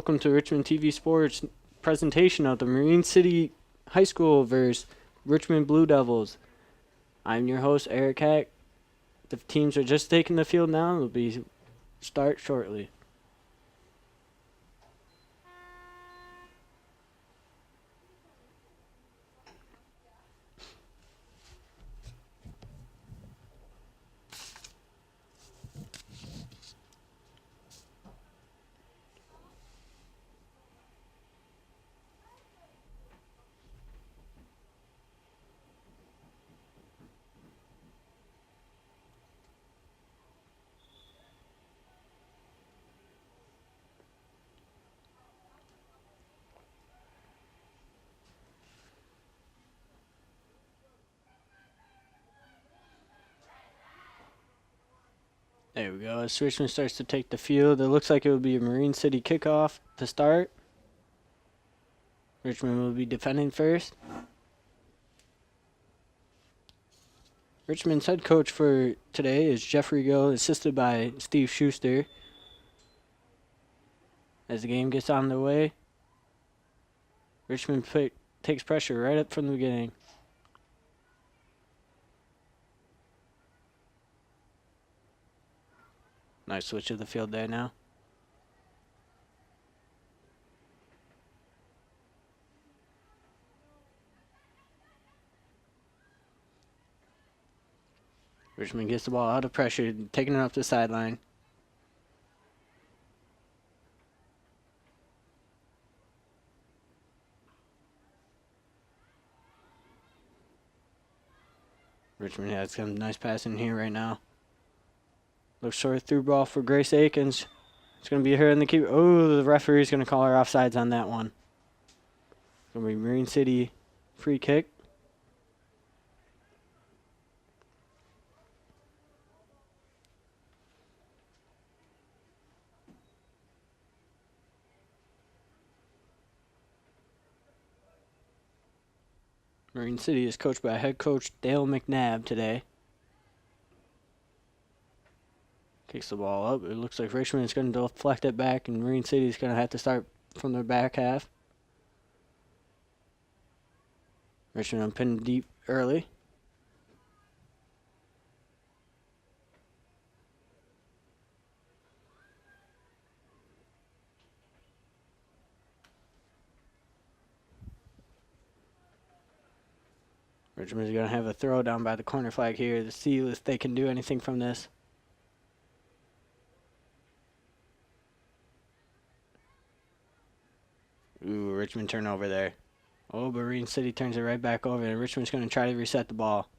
welcome to Richmond TV Sports presentation of the Marine City High School versus Richmond Blue Devils. I'm your host, Eric Hack. The teams are just taking the field now and will be start shortly. There we go. As Richmond starts to take the field, it looks like it will be a Marine City kickoff to start. Richmond will be defending first. Richmond's head coach for today is Jeffrey Gill, assisted by Steve Schuster. As the game gets on the way, Richmond takes pressure right up from the beginning. Nice switch of the field there now. Richmond gets the ball out of pressure, taking it up the sideline. Richmond has some nice passing here right now. Looks short through ball for Grace Akins. It's going to be her in the keeper. Oh, the referee's going to call her offsides on that one. It's going to be Marine City free kick. Marine City is coached by head coach Dale McNabb today. Kicks the ball up. It looks like Richmond is going to deflect it back, and Marine City is going to have to start from their back half. Richmond pinned deep early. Richmond is going to have a throw down by the corner flag here to see if they can do anything from this. Ooh, Richmond turnover there. Oh, Marine City turns it right back over, and Richmond's going to try to reset the ball.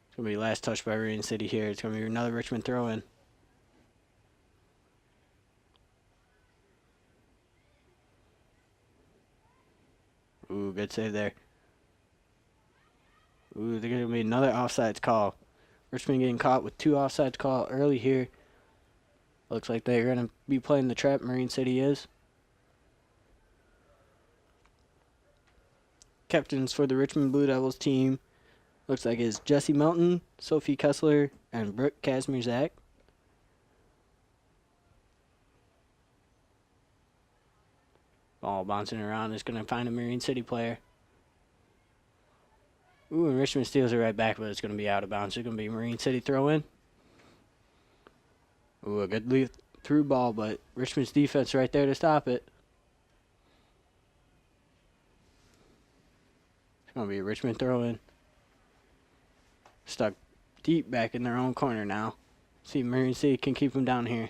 It's going to be last touch by Marine City here. It's going to be another Richmond throw-in. Ooh, good save there. Ooh, there's going to be another offsides call. Richmond getting caught with two offsides call early here. Looks like they're going to be playing the trap, Marine City is. Captains for the Richmond Blue Devils team looks like it's Jesse Melton, Sophie Kessler, and Brooke Kazmierzak. Ball bouncing around is going to find a Marine City player. Ooh, and Richmond steals it right back, but it's going to be out of bounds. It's going to be Marine City throw-in. Ooh, a good lead through ball, but Richmond's defense right there to stop it. It's going to be a Richmond throw-in. Stuck deep back in their own corner now. See if Marine City can keep them down here.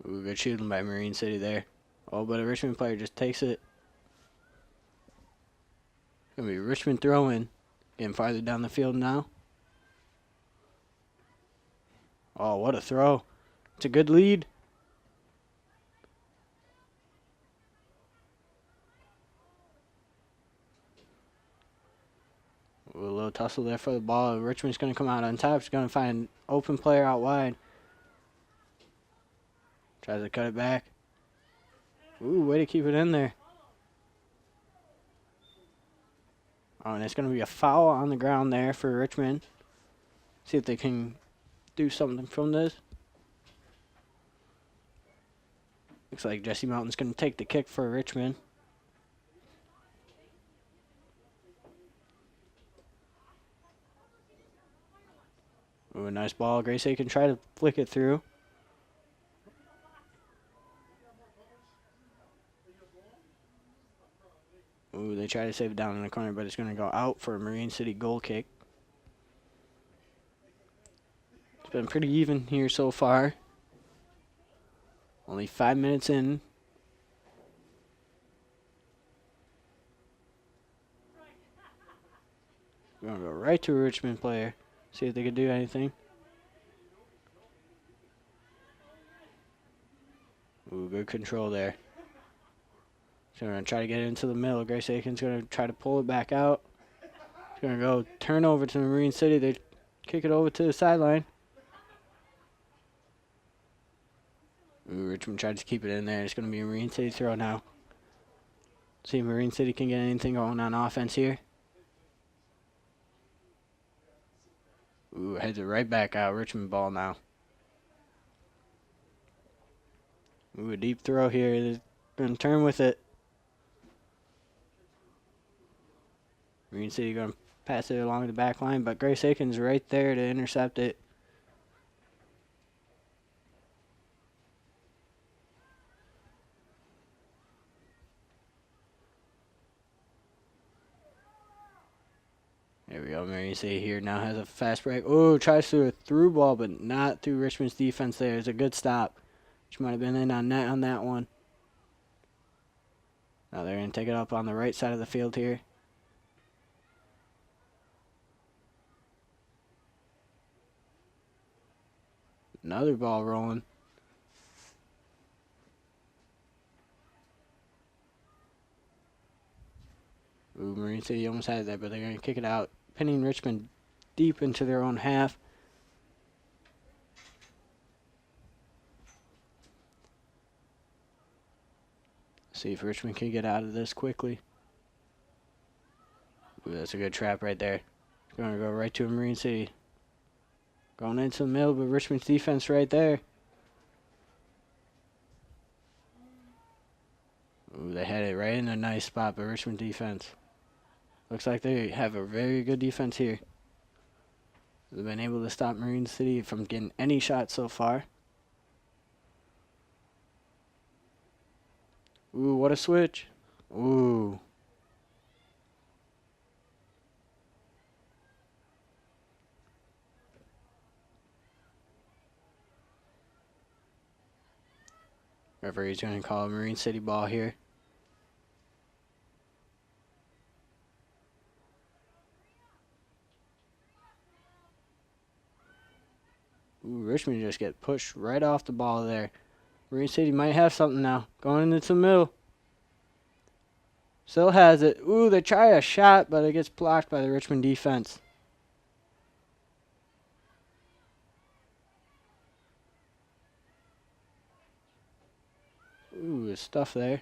Ooh, good shooting by Marine City there. Oh, but a Richmond player just takes it. It's going to be Richmond throw-in. Getting farther down the field now. Oh, what a throw. It's a good lead. Ooh, a little tussle there for the ball. Richmond's going to come out on top. She's going to find an open player out wide. Tries to cut it back. Ooh, way to keep it in there. Oh, and it's going to be a foul on the ground there for Richmond. See if they can do something from this. Looks like Jesse Mountain's going to take the kick for Richmond. Ooh, a nice ball. Grace A can try to flick it through. Ooh, they try to save it down in the corner, but it's going to go out for a Marine City goal kick. It's been pretty even here so far. Only 5 minutes in. We're going to go right to a Richmond player. See if they can do anything. Ooh, good control there. So we're going to try to get it into the middle. Grace Aiken's going to try to pull it back out. It's going to go turnover to Marine City. They kick it over to the sideline. Ooh, Richmond tried to keep it in there. It's going to be a Marine City throw now. See if Marine City can get anything going on offense here. Ooh, heads it right back out. Richmond ball now. Ooh, a deep throw here. They're going to turn with it. Marine City going to pass it along the back line, but Grace Aiken's right there to intercept it. There we go. Marine City here now has a fast break. Oh, tries to a through ball, but not through Richmond's defense there. It's a good stop. Which might have been in on net on that one. Now they're going to take it up on the right side of the field here. Another ball rolling. Ooh, Marine City almost had it there, but they're going to kick it out, pinning Richmond deep into their own half. See if Richmond can get out of this quickly. Ooh, that's a good trap right there. Going to go right to a Marine City. Going into the middle, but Richmond's defense right there. Ooh, they had it right in a nice spot, but Richmond defense. Looks like they have a very good defense here. They've been able to stop Marine City from getting any shots so far. Ooh, what a switch. Ooh. Referee's going to call a Marine City ball here. Ooh, Richmond just get pushed right off the ball there. Marine City might have something now. Going into the middle. Still has it. Ooh, they try a shot, but it gets blocked by the Richmond defense. Ooh, there's stuff there.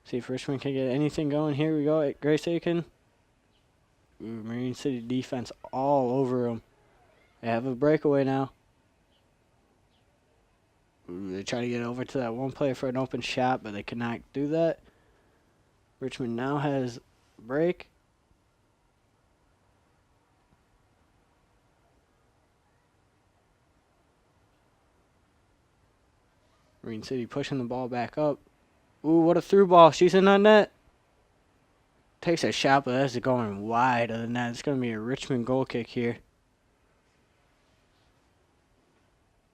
See if Richmond can get anything going. Here we go at Grace Aiken. Ooh, Marine City defense all over them. They have a breakaway now. Ooh, they try to get over to that one player for an open shot, but they cannot do that. Richmond now has a break. Marine City pushing the ball back up. Ooh, what a through ball. She's in that net. Takes a shot, but that's going wide of the net. It's going to be a Richmond goal kick here.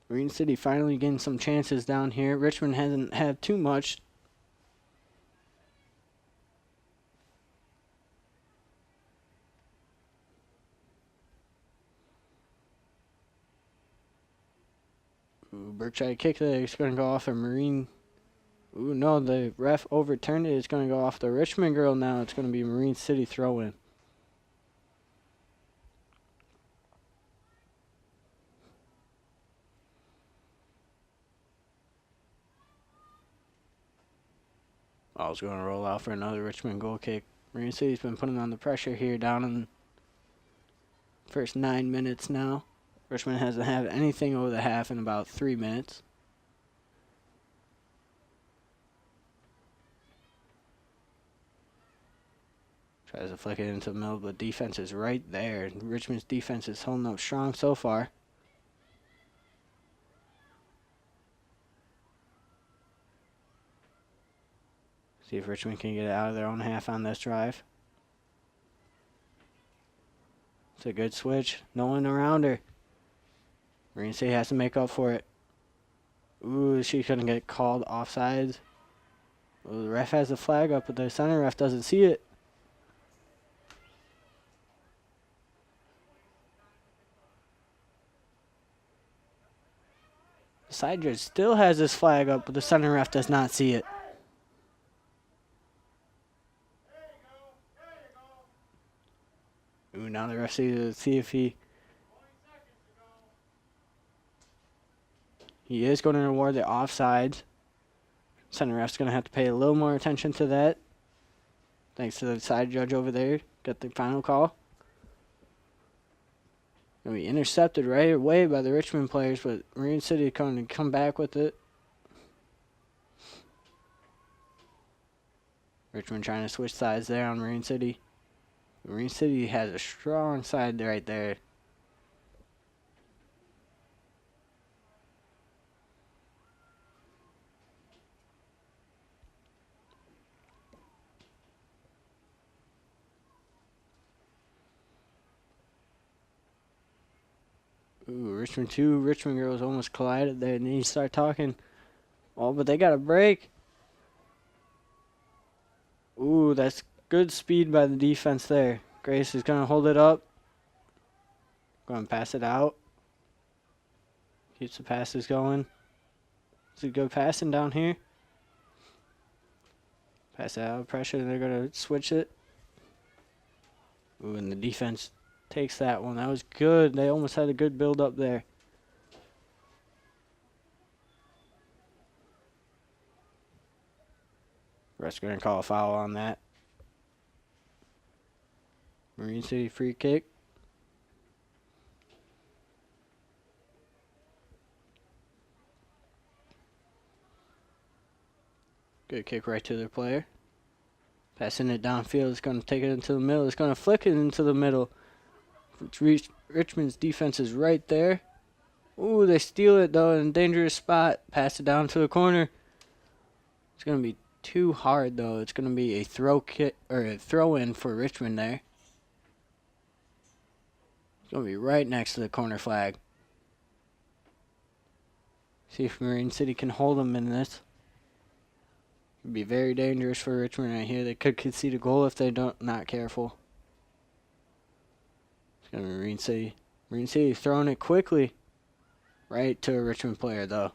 Marine City finally getting some chances down here. Richmond hasn't had too much. Ooh, Berkshire kick there. It's going to go off a Marine. Ooh, no, the ref overturned it. It's going to go off the Richmond girl now. It's going to be Marine City throw-in. Ball's going to roll out for another Richmond goal kick. Marine City's been putting on the pressure here down in the first 9 minutes now. Richmond hasn't had anything over the half in about 3 minutes. Tries to flick it into the middle, but defense is right there. Richmond's defense is holding up strong so far. See if Richmond can get it out of their own half on this drive. It's a good switch. No one around her. Marine City has to make up for it. Ooh, she couldn't get called offsides. Ooh, the ref has the flag up, but the center ref doesn't see it. The side judge still has his flag up, but the center ref does not see it. Ooh, now the ref sees to see if he is going to reward the offsides. Center ref's going to have to pay a little more attention to that. Thanks to the side judge over there. Got the final call. Going to be intercepted right away by the Richmond players, but Marine City going to come back with it. Richmond trying to switch sides there on Marine City. Marine City has a strong side right there. Ooh, Richmond 2, Richmond girls almost collided there. And then you start talking. Oh, but they got a break. Ooh, that's good speed by the defense there. Grace is going to hold it up. Going to pass it out. Keeps the passes going. It's a good passing down here. Pass it out of pressure, and they're going to switch it. Ooh, and the defense takes that one. That was good. They almost had a good build up there. Ref's going to call a foul on that. Marine City free kick. Good kick right to their player. Passing it downfield. It's going to take it into the middle. It's going to flick it into the middle. Richmond's defense is right there. Ooh, they steal it, though, in a dangerous spot. Pass it down to the corner. It's going to be too hard, though. It's going to be a throw kick or a throw in for Richmond there. It's going to be right next to the corner flag. See if Marine City can hold them in this. It'd be very dangerous for Richmond right here. They could concede a goal if they're not careful. It's going to be Marine City. Marine City throwing it quickly. Right to a Richmond player, though.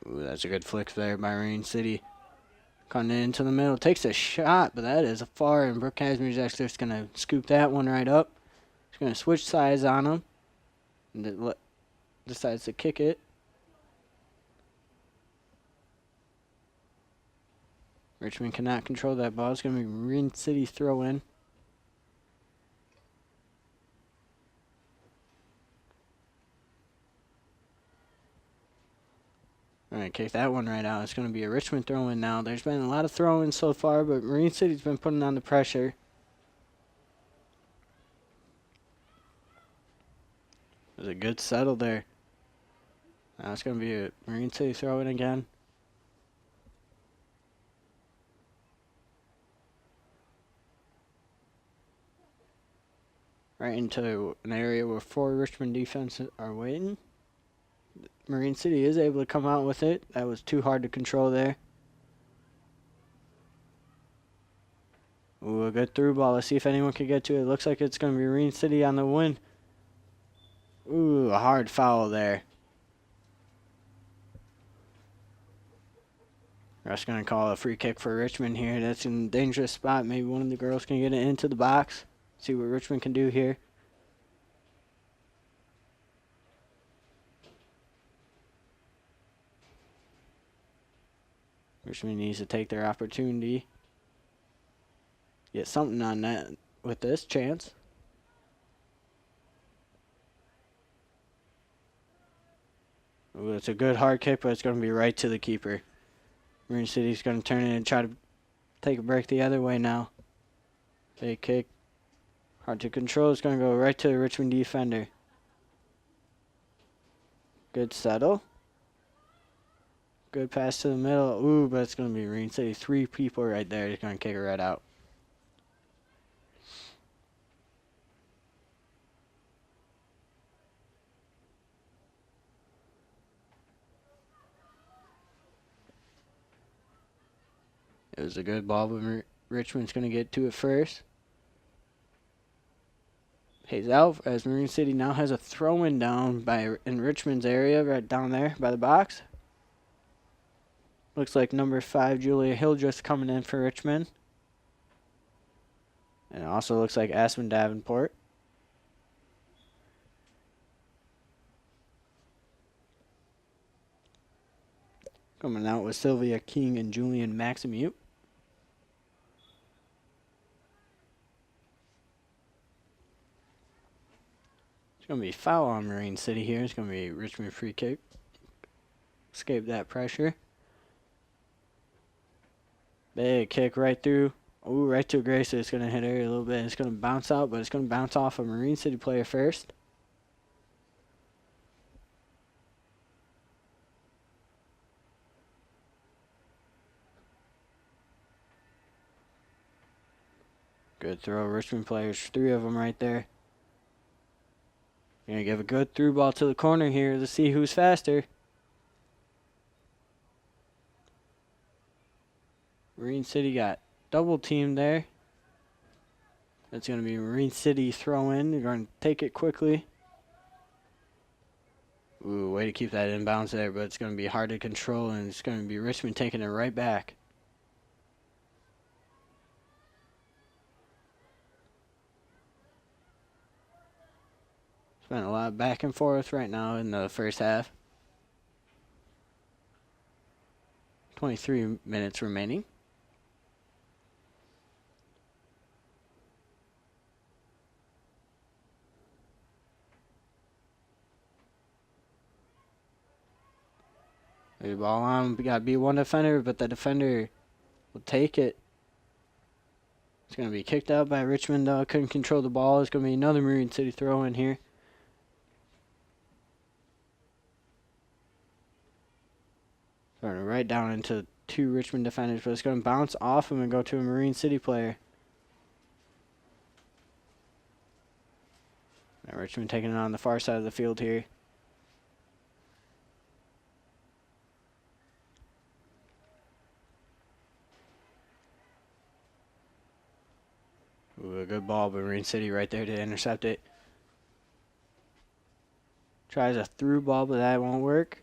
Ooh, that's a good flick there by Marine City. Coming into the middle. Takes a shot, but that is far. And Brooke Casimir's actually just going to scoop that one right up. He's going to switch sides on him. And decides to kick it. Richmond cannot control that ball. It's going to be Marine City throw in. All right, kick that one right out. It's going to be a Richmond throw-in now. There's been a lot of throw-ins so far, but Marine City's been putting on the pressure. There's a good settle there. Now it's going to be a Marine City throw-in again. Right into an area where 4 Richmond defenses are waiting. Marine City is able to come out with it. That was too hard to control there. Ooh, a good through ball. Let's see if anyone can get to it. Looks like it's going to be Marine City on the win. Ooh, a hard foul there. Ref's going to call a free kick for Richmond here. That's in a dangerous spot. Maybe one of the girls can get it into the box. See what Richmond can do here. Richmond needs to take their opportunity. Get something on that with this chance. Ooh, it's a good hard kick, but it's going to be right to the keeper. Marine City's going to turn it and try to take a break the other way now. Big kick. Hard to control. It's going to go right to the Richmond defender. Good settle. Good pass to the middle. Ooh, but it's going to be Marine City. 3 people right there. Just going to kick it right out. It was a good ball, but Richmond's going to get to it first. Pays out as Marine City now has a throw-in down in Richmond's area, right down there by the box. Looks like number 5, Julia Hildreth, coming in for Richmond. And it also looks like Aspen Davenport. Coming out with Sylvia King and Julian Maximute. It's going to be a foul on Marine City here. It's going to be Richmond free kick. Escape that pressure. Big kick right through. Ooh, right to Grace. It's going to hit her a little bit. It's going to bounce out, but it's going to bounce off a Marine City player first. Good throw. Richmond players, 3 of them right there. Going to give a good through ball to the corner here to see who's faster. Marine City got double teamed there. That's going to be Marine City throw in. They're going to take it quickly. Ooh, way to keep that inbounds there, but it's going to be hard to control, and it's going to be Richmond taking it right back. It's been a lot back and forth right now in the first half. 23 minutes remaining. The ball on. We got to be one defender, but the defender will take it. It's going to be kicked out by Richmond, though. Couldn't control the ball. It's going to be another Marine City throw in here. Throwing it right down into 2 Richmond defenders, but it's going to bounce off him and go to a Marine City player. Now Richmond taking it on the far side of the field here. Ooh, a good ball, but Marine City right there to intercept it. Tries a through ball, but that won't work.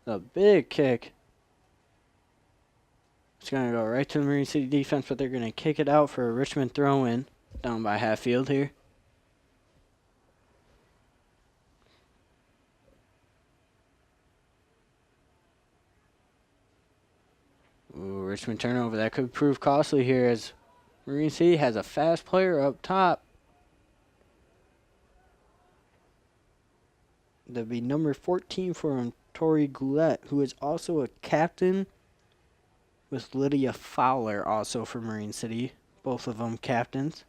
A big kick. It's going to go right to the Marine City defense, but they're going to kick it out for a Richmond throw-in down by half field here. Ooh, Richmond turnover. That could prove costly here as Marine City has a fast player up top. That'd be number 14 for him, Tori Goulet, who is also a captain with Lydia Fowler, also for Marine City. Both of them captains.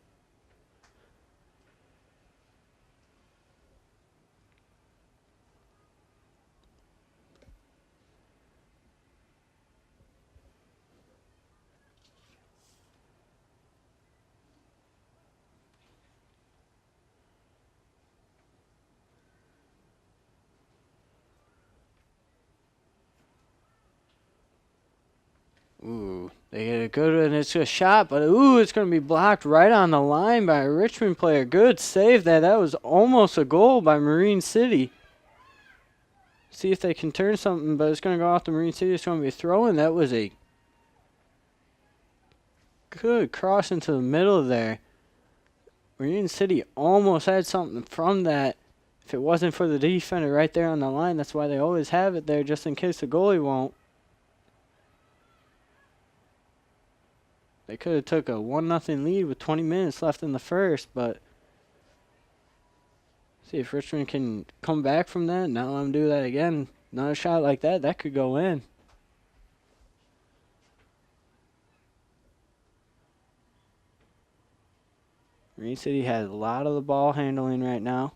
Ooh, They get a good one. It's a shot, but ooh, it's going to be blocked right on the line by a Richmond player. Good save there. That was almost a goal by Marine City. See if they can turn something, but it's going to go off the Marine City. It's going to be a throw-in. That was a good cross into the middle there. Marine City almost had something from that. If it wasn't for the defender right there on the line, that's why they always have it there, just in case the goalie won't. They could have took a 1-0 lead with 20 minutes left in the first, but see if Richmond can come back from that. Not let them do that again. Another shot like that, that could go in. Marine City has a lot of the ball handling right now.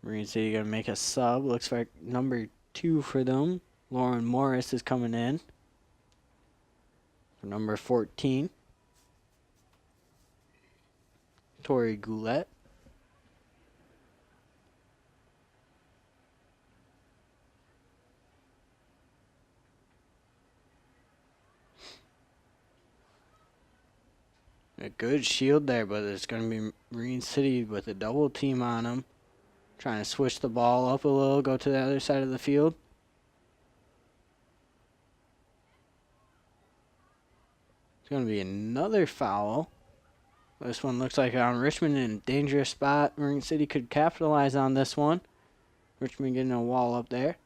Marine City going to make a sub. Looks like number 2 for them. Lauren Morris is coming in for number 14. Tori Goulet. A good shield there, but it's going to be Marine City with a double team on them. Trying to switch the ball up a little, go to the other side of the field. It's going to be another foul. This one looks like on Richmond in a dangerous spot. Marine City could capitalize on this one. Richmond getting a wall up there.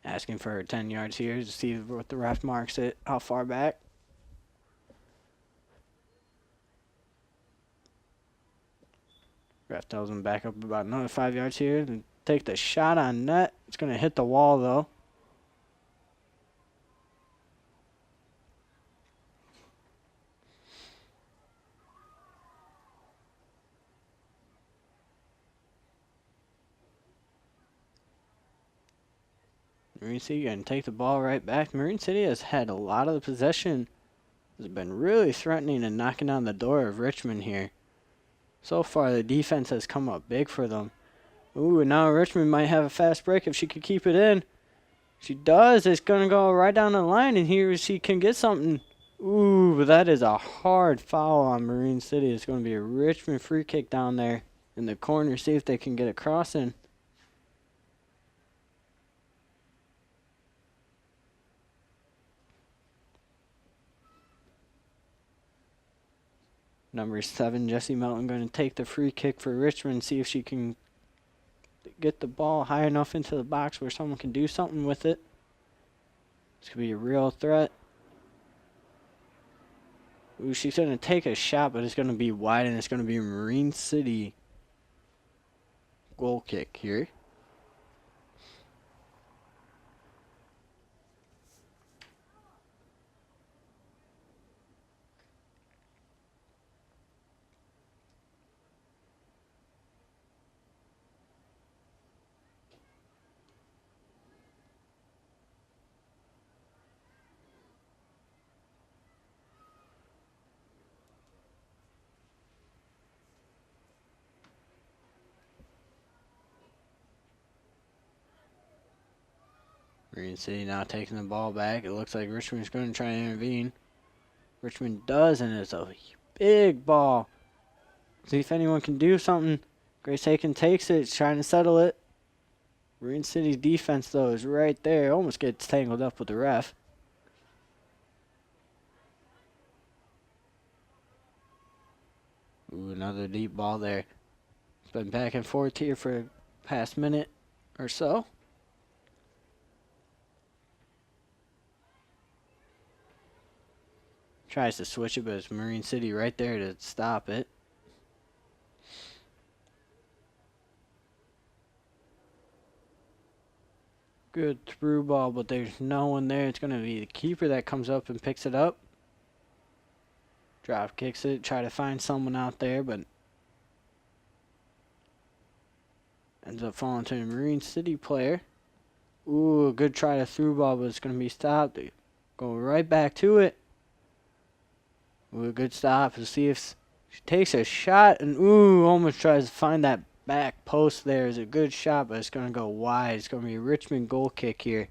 Asking for 10 yards here to see what the ref marks it, how far back. Ref tells him back up about another 5 yards here. And take the shot on net. It's going to hit the wall, though. Marine City going to take the ball right back. Marine City has had a lot of the possession. Has been really threatening and knocking on the door of Richmond here. So far, the defense has come up big for them. Ooh, and now Richmond might have a fast break if she could keep it in. She does. It's going to go right down the line, and here she can get something. Ooh, but that is a hard foul on Marine City. It's going to be a Richmond free kick down there in the corner. See if they can get a cross in. Number 7, Jessie Melton, going to take the free kick for Richmond. See if she can get the ball high enough into the box where someone can do something with it. This could be a real threat. Ooh, she's going to take a shot, but it's going to be wide, and it's going to be a Marine City goal kick here. Marine City now taking the ball back. It looks like Richmond's going to try and intervene. Richmond does, and it's a big ball. See if anyone can do something. Grace Aiken takes it. It's trying to settle it. Marine City's defense, though, is right there. Almost gets tangled up with the ref. Ooh, another deep ball there. It's been back and forth here for the past minute or so. Tries to switch it, but it's Marine City right there to stop it. Good through ball, but there's no one there. It's going to be the keeper that comes up and picks it up. Drop kicks it, try to find someone out there, but ends up falling to a Marine City player. Ooh, a good try to through ball, but it's going to be stopped. They go right back to it. Ooh, a good stop. Let's see if she takes a shot and ooh, almost tries to find that back post there. It's a good shot, but it's going to go wide. It's going to be a Richmond goal kick here.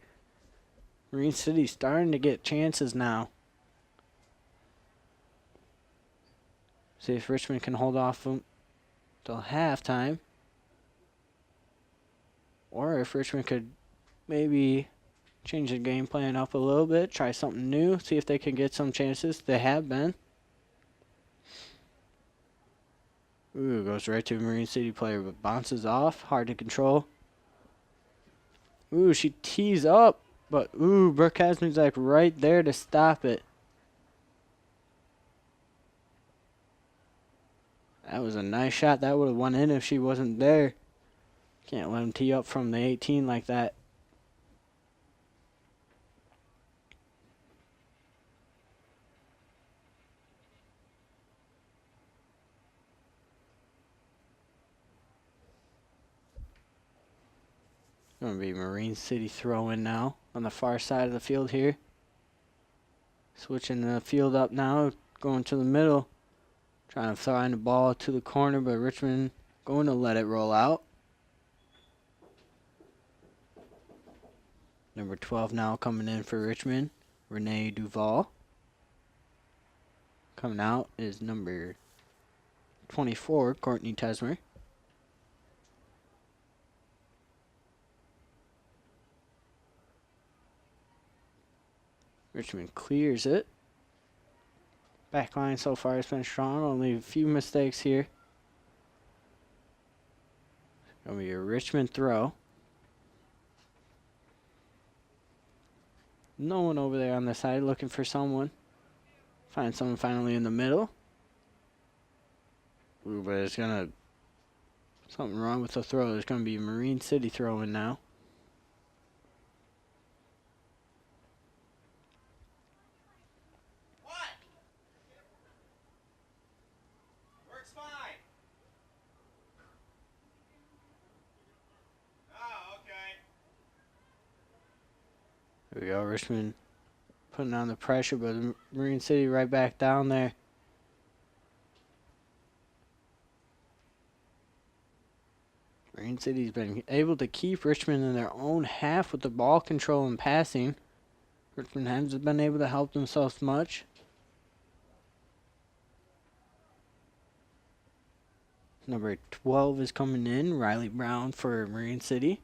Marine City starting to get chances now. See if Richmond can hold off them till halftime. Or if Richmond could maybe change the game plan up a little bit, try something new, see if they can get some chances. They have been. Ooh, goes right to a Marine City player, but bounces off. Hard to control. Ooh, she tees up, but ooh, Brooke Kazmierczak right there to stop it. That was a nice shot. That would have went in if she wasn't there. Can't let him tee up from the 18 like that. Going to be Marine City throwing now on the far side of the field here. Switching the field up now, going to the middle. Trying to find the ball to the corner, but Richmond going to let it roll out. Number 12 now coming in for Richmond, Renee Duval. Coming out is number 24, Courtney Tesmer. Richmond clears it. Back line so far has been strong. Only a few mistakes here. Going to be a Richmond throw. No one over there on the side looking for someone. Find someone finally in the middle. Ooh, but it's going to... Something wrong with the throw. There's going to be a Marine City throwing now. There we go, Richmond putting on the pressure, but Marine City right back down there. Marine City's been able to keep Richmond in their own half with the ball control and passing. Richmond hasn't been able to help themselves much. Number 12 is coming in, Riley Brown for Marine City.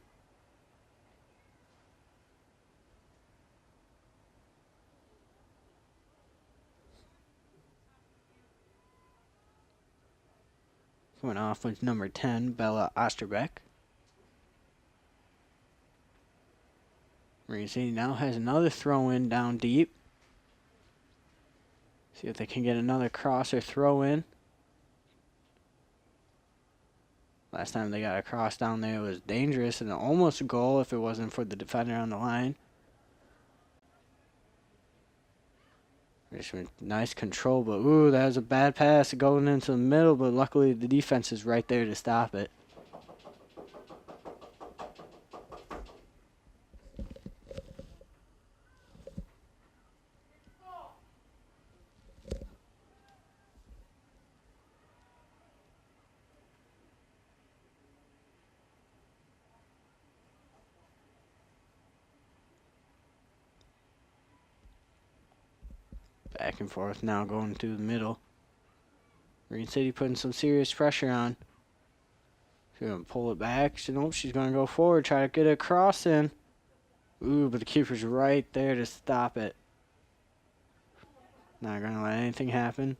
Coming off with number 10, Bella Osterbeck. Marine City now has another throw-in down deep. See if they can get another cross or throw-in. Last time they got a cross down there, it was dangerous and almost a goal if it wasn't for the defender on the line. Richmond, nice control, but ooh, that was a bad pass going into the middle, but luckily the defense is right there to stop it. Back and forth now going to the middle. Marine City putting some serious pressure on. She's going to pull it back. Nope, she's going to go forward, try to get a cross in. Ooh, but the keeper's right there to stop it. Not going to let anything happen.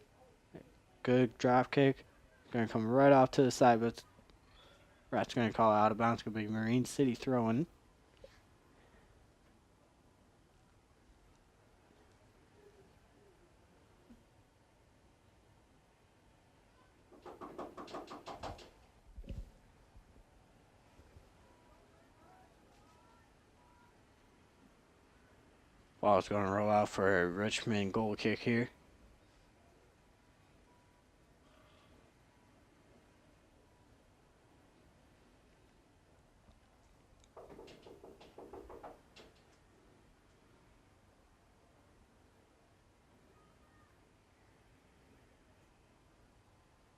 Good drop kick. Going to come right off to the side, but Rat's going to call out of bounds. Going to be Marine City throwing. Ball's going to roll out for a Richmond goal kick here.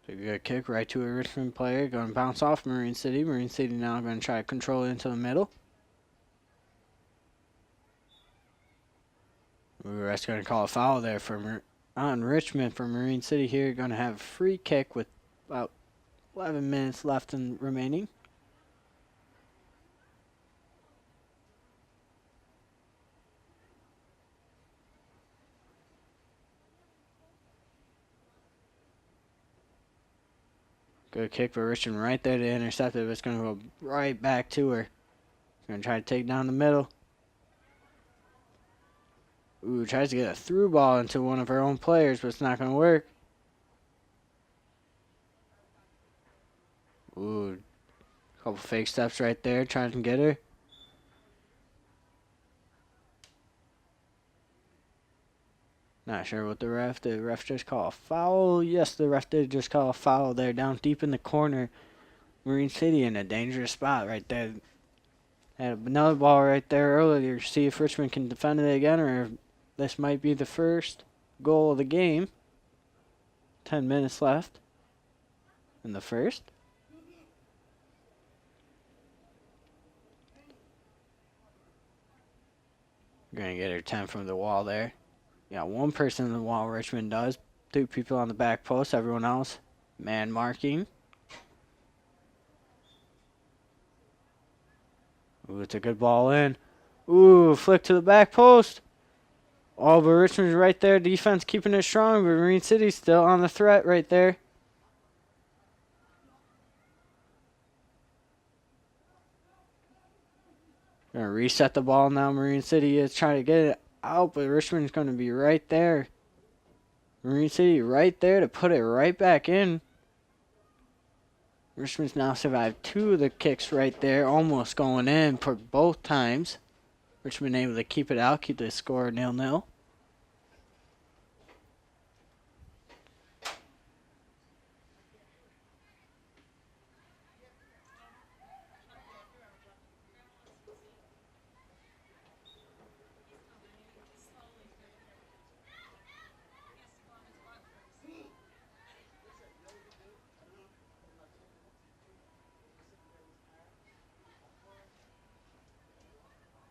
A good kick right to a Richmond player. Going to bounce off Marine City. Marine City now going to try to control it into the middle. Ooh, that's going to call a foul there on Richmond for Marine City here. Going to have a free kick with about 11 minutes left and remaining. Good kick for Richmond right there to intercept it, but it's going to go right back to her. Going to try to take down the middle. Ooh, tries to get a through ball into one of her own players, but it's not going to work. Ooh, couple fake steps right there, trying to get her. Not sure what the ref did. The ref just call a foul. Yes, the ref did just call a foul there down deep in the corner. Marine City in a dangerous spot right there. Had another ball right there earlier. See if Richmond can defend it again, or if this might be the first goal of the game. 10 minutes left in the first. Going to get her 10 from the wall there. Yeah, one person in the wall, Richmond does. 2 people on the back post, everyone else man marking. Ooh, it's a good ball in. Ooh, flick to the back post. Oh, but Richmond's right there. Defense keeping it strong, but Marine City's still on the threat right there. Gonna reset the ball now. Marine City is trying to get it out, but Richmond's gonna be right there. Marine City right there to put it right back in. Richmond's now survived 2 of the kicks right there, almost going in for both times. Richmond able to keep it out, keep the score 0-0.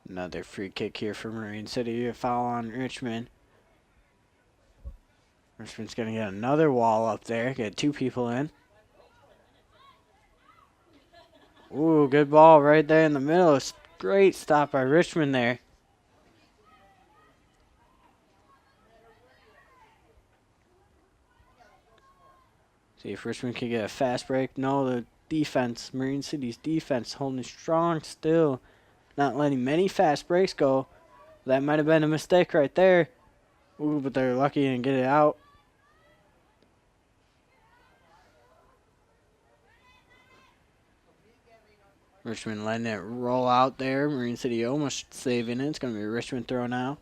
Another free kick here for Marine City. A foul on Richmond. Richmond's going to get another wall up there. Get 2 people in. Ooh, good ball right there in the middle. Great stop by Richmond there. See if Richmond can get a fast break. No, the defense, Marine City's defense holding strong still. Not letting many fast breaks go. That might have been a mistake right there. Ooh, but they're lucky and get it out. Richmond letting it roll out there. Marine City almost saving it. It's going to be Richmond throw now.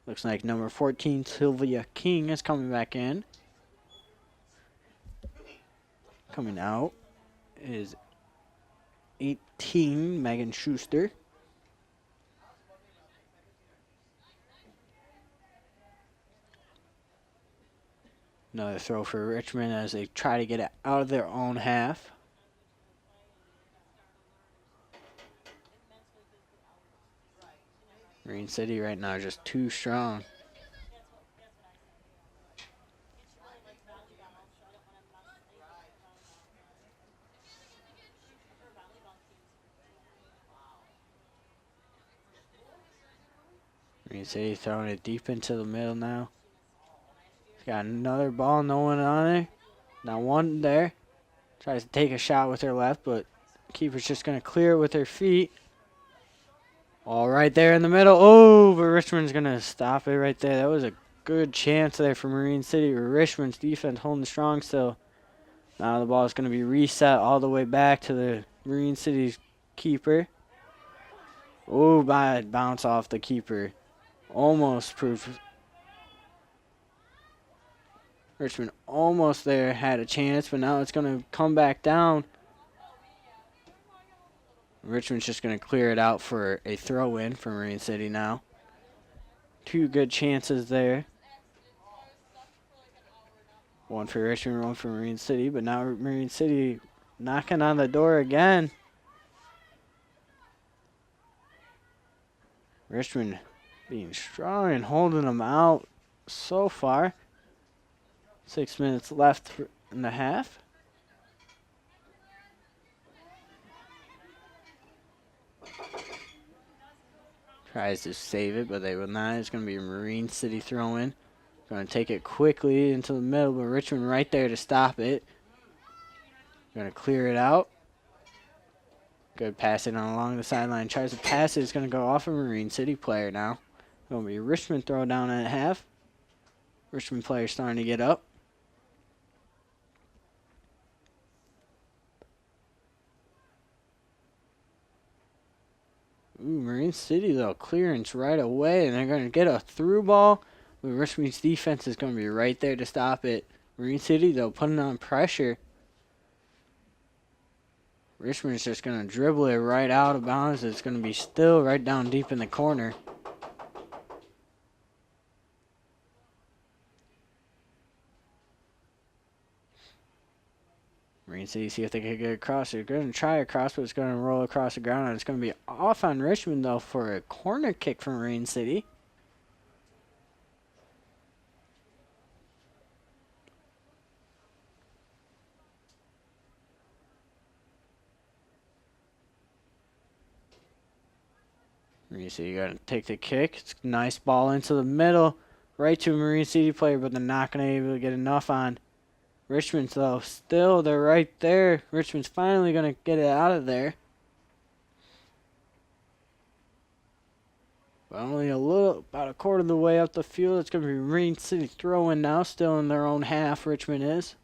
Looks like number 14, Sylvia King, is coming back in. Coming out is 18, Megan Schuster. Another throw for Richmond as they try to get it out of their own half. Marine City right now just too strong. Marine City throwing it deep into the middle now. Got another ball, no one on there. Not one there. Tries to take a shot with her left, but keeper's just going to clear it with her feet. All right there in the middle. Oh, but Richmond's going to stop it right there. That was a good chance there for Marine City. Richmond's defense holding strong still. Now the ball is going to be reset all the way back to the Marine City's keeper. Oh, bad bounce off the keeper. Almost proved. Richmond almost there, had a chance, but now it's going to come back down. Richmond's just going to clear it out for a throw-in for Marine City now. 2 good chances there. One for Richmond, one for Marine City, but now Marine City knocking on the door again. Richmond being strong and holding them out so far. 6 minutes left in the half. Tries to save it, but they will not. It's going to be a Marine City throw-in. Going to take it quickly into the middle, but Richmond right there to stop it. Going to clear it out. Good passing along the sideline. Tries to pass it. It's going to go off a Marine City player now. Going to be Richmond throw down at half. Richmond player starting to get up. Ooh, Marine City, though, clearance right away, and they're going to get a through ball. But Richmond's defense is going to be right there to stop it. Marine City, though, putting on pressure. Richmond's just going to dribble it right out of bounds. It's going to be still right down deep in the corner. Marine City, see if they can get across. They're going to try across, but it's going to roll across the ground. And it's going to be off on Richmond, though, for a corner kick from Marine City. Marine City got to take the kick. It's a nice ball into the middle, right to a Marine City player, but they're not going to be able to get enough on. Richmond, though, still, they're right there. Richmond's finally going to get it out of there. But only about a quarter of the way up the field. It's going to be Marine City throwing now, still in their own half, Richmond is.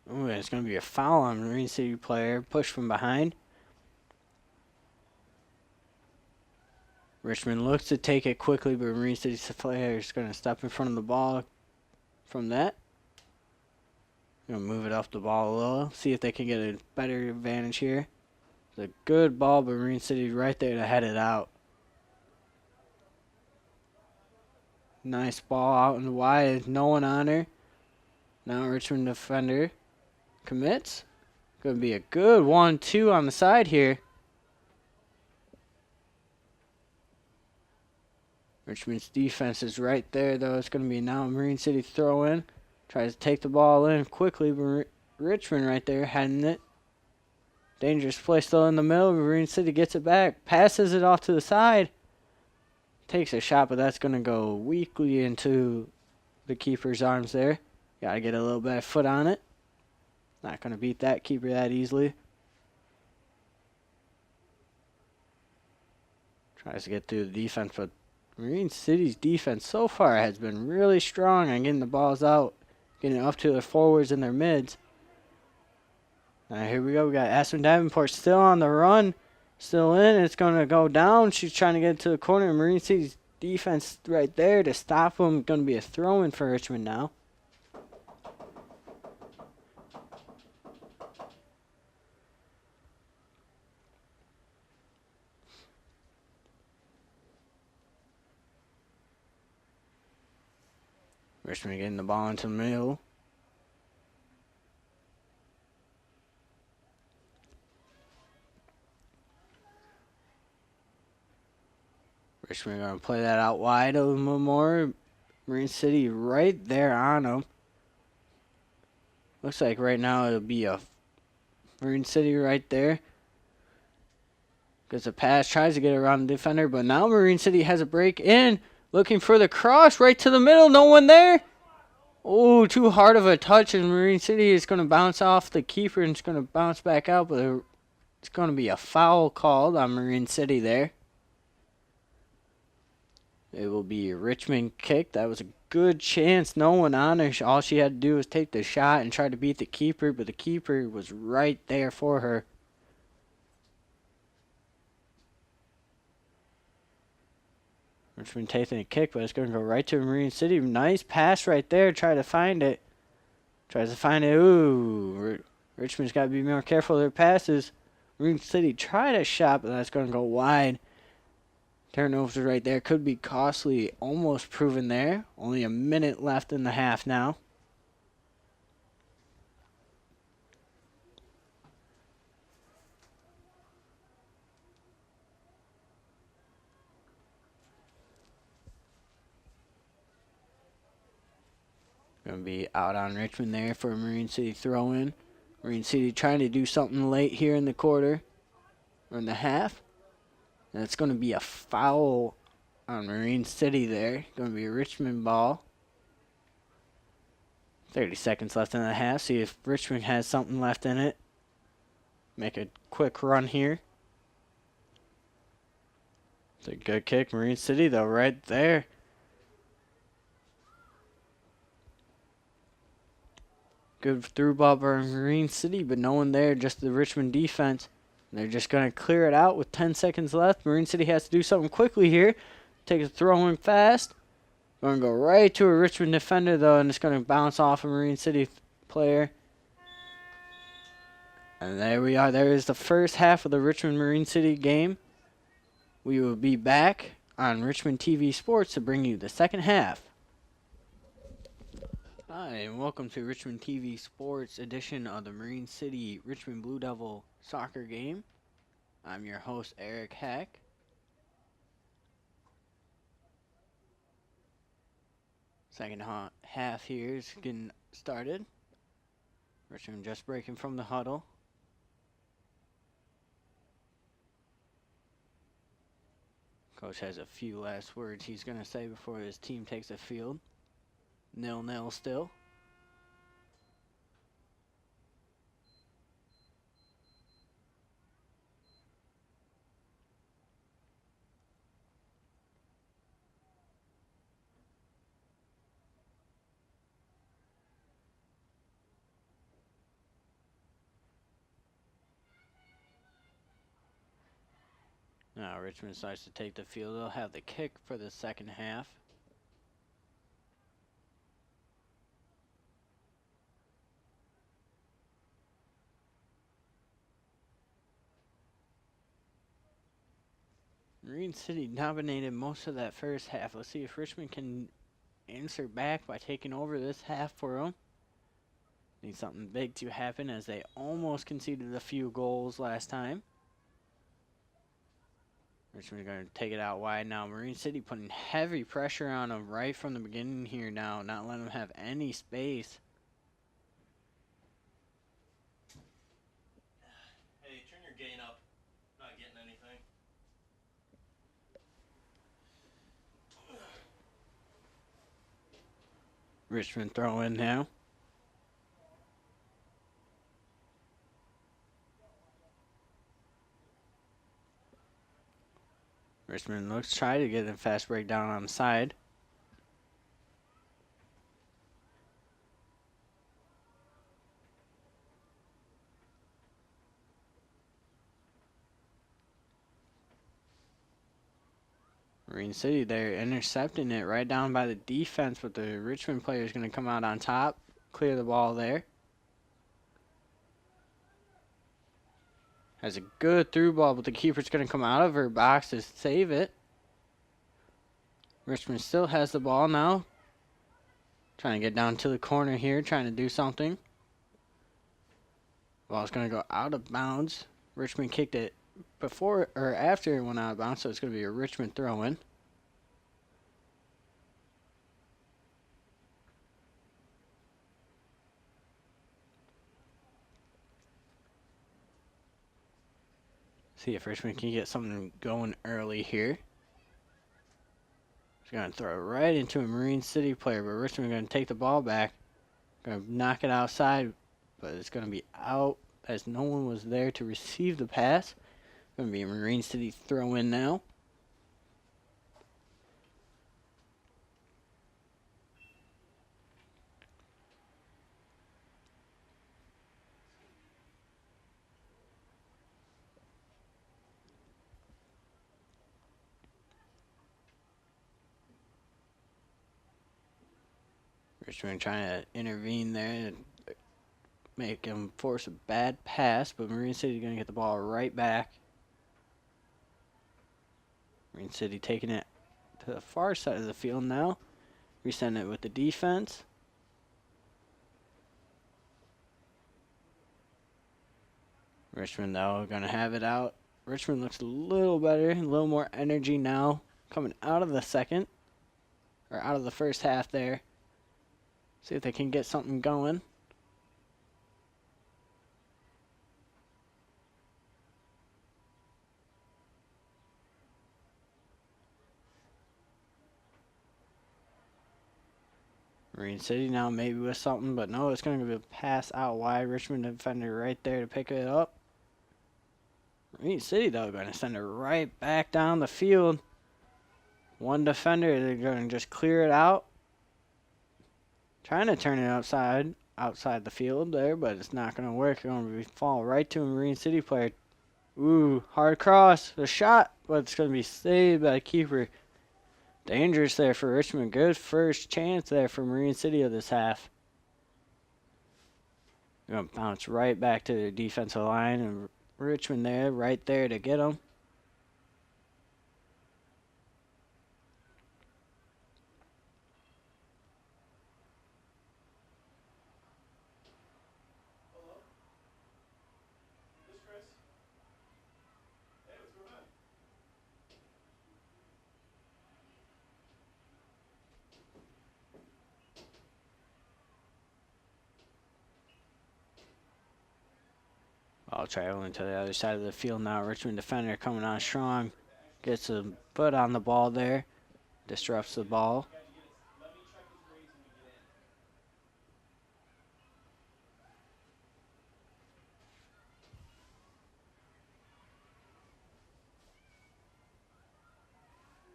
Ooh, it's going to be a foul on Marine City player. Push from behind. Richmond looks to take it quickly, but Marine City player is going to step in front of the ball from that. Going to move it off the ball a little. See if they can get a better advantage here. It's a good ball, but Marine City right there to head it out. Nice ball out in the wide. No one on her. Now Richmond defender commits. Going to be a good 1-2 on the side here. Richmond's defense is right there, though. It's going to be now a Marine City throw in. Tries to take the ball in quickly, but Richmond right there heading it. Dangerous play still in the middle. Marine City gets it back. Passes it off to the side. Takes a shot, but that's going to go weakly into the keeper's arms there. Got to get a little bit of foot on it. Not going to beat that keeper that easily. Tries to get through the defense, but Marine City's defense so far has been really strong on getting the balls out, getting it up to their forwards and their mids. Now here we go. We got Aspen Davenport still on the run, still in. It's going to go down. She's trying to get to the corner. Marine City's defense right there to stop them. Going to be a throw-in for Richmond now. Richmond getting the ball into the middle. Richmond going to play that out wide a little more. Marine City right there on them. Looks like right now it'll be a Marine City right there. Gets a pass, tries to get around the defender, but now Marine City has a break in. Looking for the cross right to the middle. No one there. Oh, too hard of a touch, and Marine City is going to bounce off the keeper and it's going to bounce back out, but it's going to be a foul called on Marine City there. It will be a Richmond kick. That was a good chance. No one on her. All she had to do was take the shot and try to beat the keeper, but the keeper was right there for her. Richmond taking a kick, but it's going to go right to Marine City. Nice pass right there. Try to find it. Tries to find it. Ooh. Richmond's got to be more careful of their passes. Marine City tried a shot, but that's going to go wide. Turnovers right there could be costly. Almost proven there. Only a minute left in the half now. Going to be out on Richmond there for a Marine City throw-in. Marine City trying to do something late here in the quarter, or in the half. And it's going to be a foul on Marine City there. Going to be a Richmond ball. 30 seconds left in the half. See if Richmond has something left in it. Make a quick run here. It's a good kick. Marine City, though, right there. Good through ball by Marine City, but no one there, just the Richmond defense. They're just going to clear it out with 10 seconds left. Marine City has to do something quickly here. Take a throw in fast. Going to go right to a Richmond defender, though, and it's going to bounce off a Marine City player. And there we are. There is the first half of the Richmond Marine City game. We will be back on Richmond TV Sports to bring you the second half. Hi, and welcome to Richmond TV Sports edition of the Marine City Richmond Blue Devil soccer game. I'm your host, Eric Heck. Second half here is getting started. Richmond just breaking from the huddle. Coach has a few last words he's going to say before his team takes the field. 0-0 still. Now Richmond starts to take the field. They'll have the kick for the second half. Marine City dominated most of that first half. Let's see if Richmond can answer back by taking over this half for them. Need something big to happen as they almost conceded a few goals last time. Richmond going to take it out wide now. Marine City putting heavy pressure on them right from the beginning here now. Not letting them have any space. Hey, turn your gain up. Not getting anything. Richmond throw in now. Richmond looks try to get a fast breakdown on the side. Marine City, they're intercepting it right down by the defense, but the Richmond player is going to come out on top, clear the ball there. Has a good through ball, but the keeper's going to come out of her box to save it. Richmond still has the ball now. Trying to get down to the corner here, trying to do something. Ball's going to go out of bounds. Richmond kicked it before or after it went out of bounds, so it's going to be a Richmond throw-in. See if Richmond can get something going early here. He's going to throw it right into a Marine City player, but Richmond going to take the ball back. Going to knock it outside, but it's going to be out as no one was there to receive the pass. Going to be a Marine City throw-in now. Richmond trying to intervene there. make him force a bad pass, but Marine City's going to get the ball right back. Marine City taking it to the far side of the field now. Resend it with the defense. Richmond, though, going to have it out. Richmond looks a little better, a little more energy now coming out of the second, or out of the first half there. See if they can get something going. Marine City now maybe with something, but no, it's going to be a pass out wide. Richmond defender right there to pick it up. Marine City, though, going to send it right back down the field. One defender, they're going to just clear it out. Trying to turn it outside the field there, but it's not going to work. It's going to fall right to a Marine City player. Ooh, hard cross, a shot, but it's going to be saved by the keeper. Dangerous there for Richmond. Good first chance there for Marine City of this half. They're going to bounce right back to their defensive line, and Richmond there, right there to get them. Ball traveling to the other side of the field now. Richmond defender coming on strong. Gets a foot on the ball there. Disrupts the ball.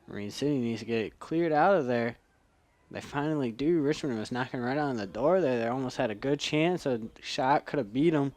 Marine City needs to get it cleared out of there. They finally do. Richmond was knocking right on the door there. They almost had a good chance. A shot could have beat them.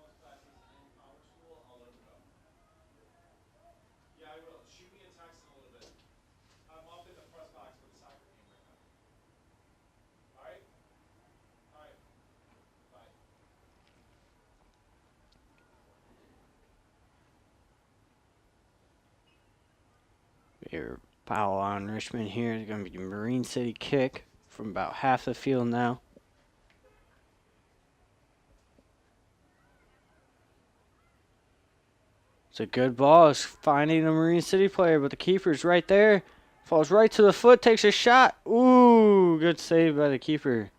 Your foul on Richmond here is going to be Marine City kick from about half the field now. It's a good ball. It's finding a Marine City player, but the keeper's right there. Falls right to the foot, takes a shot. Ooh, good save by the keeper.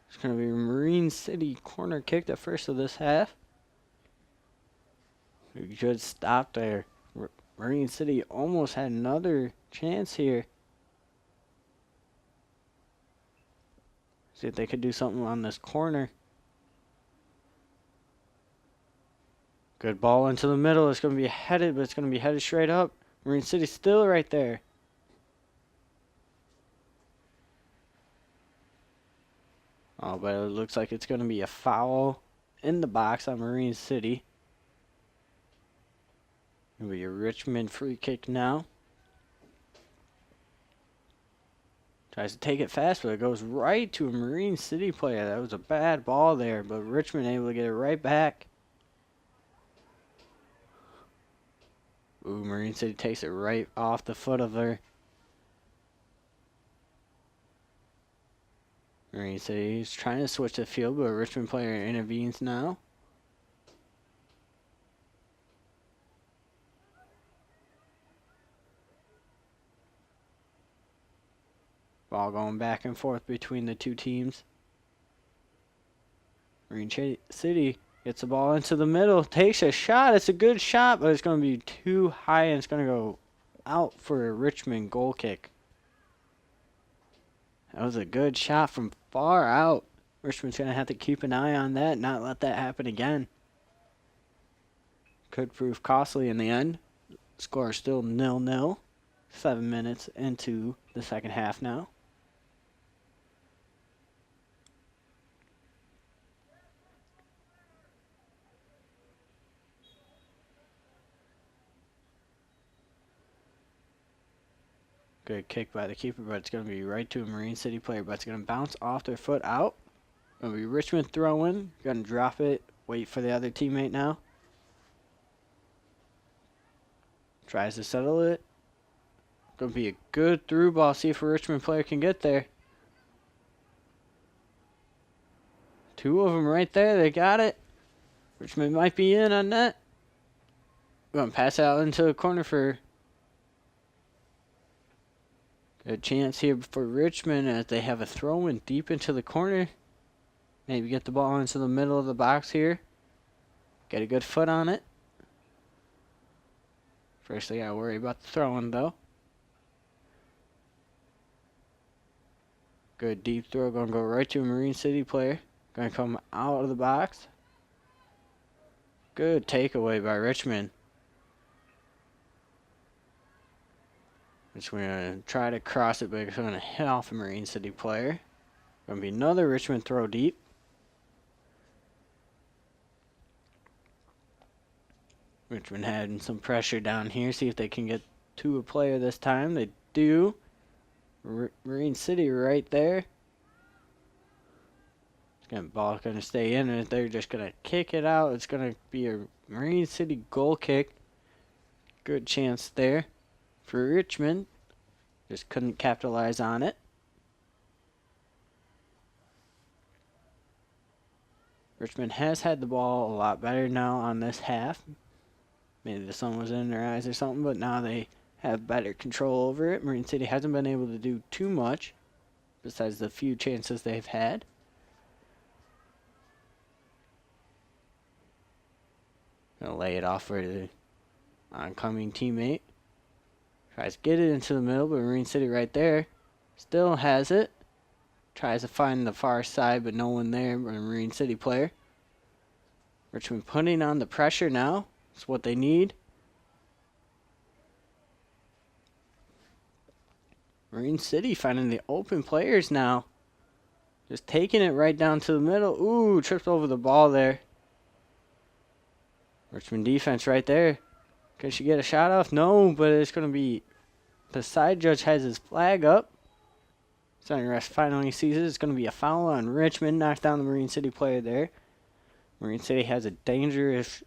It's going to be a Marine City corner kick, the first of this half. Good stop there. Marine City almost had another chance here. See if they could do something on this corner. Good ball into the middle. It's going to be headed, but it's going to be headed straight up. Marine City still right there. Oh, but it looks like it's going to be a foul in the box on Marine City. It'll be a Richmond free kick now. Tries to take it fast, but it goes right to a Marine City player. That was a bad ball there, but Richmond able to get it right back. Ooh, Marine City takes it right off the foot of her. Marine City is trying to switch the field, but a Richmond player intervenes now. Ball going back and forth between the two teams. Marine City gets the ball into the middle, takes a shot. It's a good shot, but it's going to be too high, and it's going to go out for a Richmond goal kick. That was a good shot from far out. Richmond's going to have to keep an eye on that, not let that happen again. Could prove costly in the end. Score still 0-0. 7 minutes into the second half now. Good kick by the keeper, but it's going to be right to a Marine City player, but it's going to bounce off their foot out. Gonna be Richmond throwing. Gonna drop it. Wait for the other teammate now. Tries to settle it. Gonna be a good through ball. See if a Richmond player can get there. Two of them right there. They got it. Richmond might be in on that. Gonna pass out into the corner for a chance here for Richmond as they have a throw in deep into the corner. Maybe get the ball into the middle of the box here. Get a good foot on it. First they gotta worry about the throwing though. Good deep throw. Gonna go right to a Marine City player. Gonna come out of the box. Good takeaway by Richmond. Which we're going to try to cross it, but it's going to hit off a Marine City player. Going to be another Richmond throw deep. Richmond had some pressure down here. See if they can get to a player this time. They do. Marine City right there. Ball's going to stay in, and they're just going to kick it out. It's going to be a Marine City goal kick. Good chance there for Richmond. Just couldn't capitalize on it. Richmond has had the ball a lot better now on this half. Maybe the sun was in their eyes or something, but now they have better control over it. Marine City hasn't been able to do too much besides the few chances they've had. Gonna lay it off for the oncoming teammate. Tries to get it into the middle, but Marine City right there still has it. Tries to find the far side, but no one there but a Marine City player. Richmond putting on the pressure now. It's what they need. Marine City finding the open players now. Just taking it right down to the middle. Ooh, tripped over the ball there. Richmond defense right there. Can she get a shot off? No, but it's going to be... The side judge has his flag up. Center ref finally sees it. It's going to be a foul on Richmond. Knocked down the Marine City player there. Marine City has a dangerous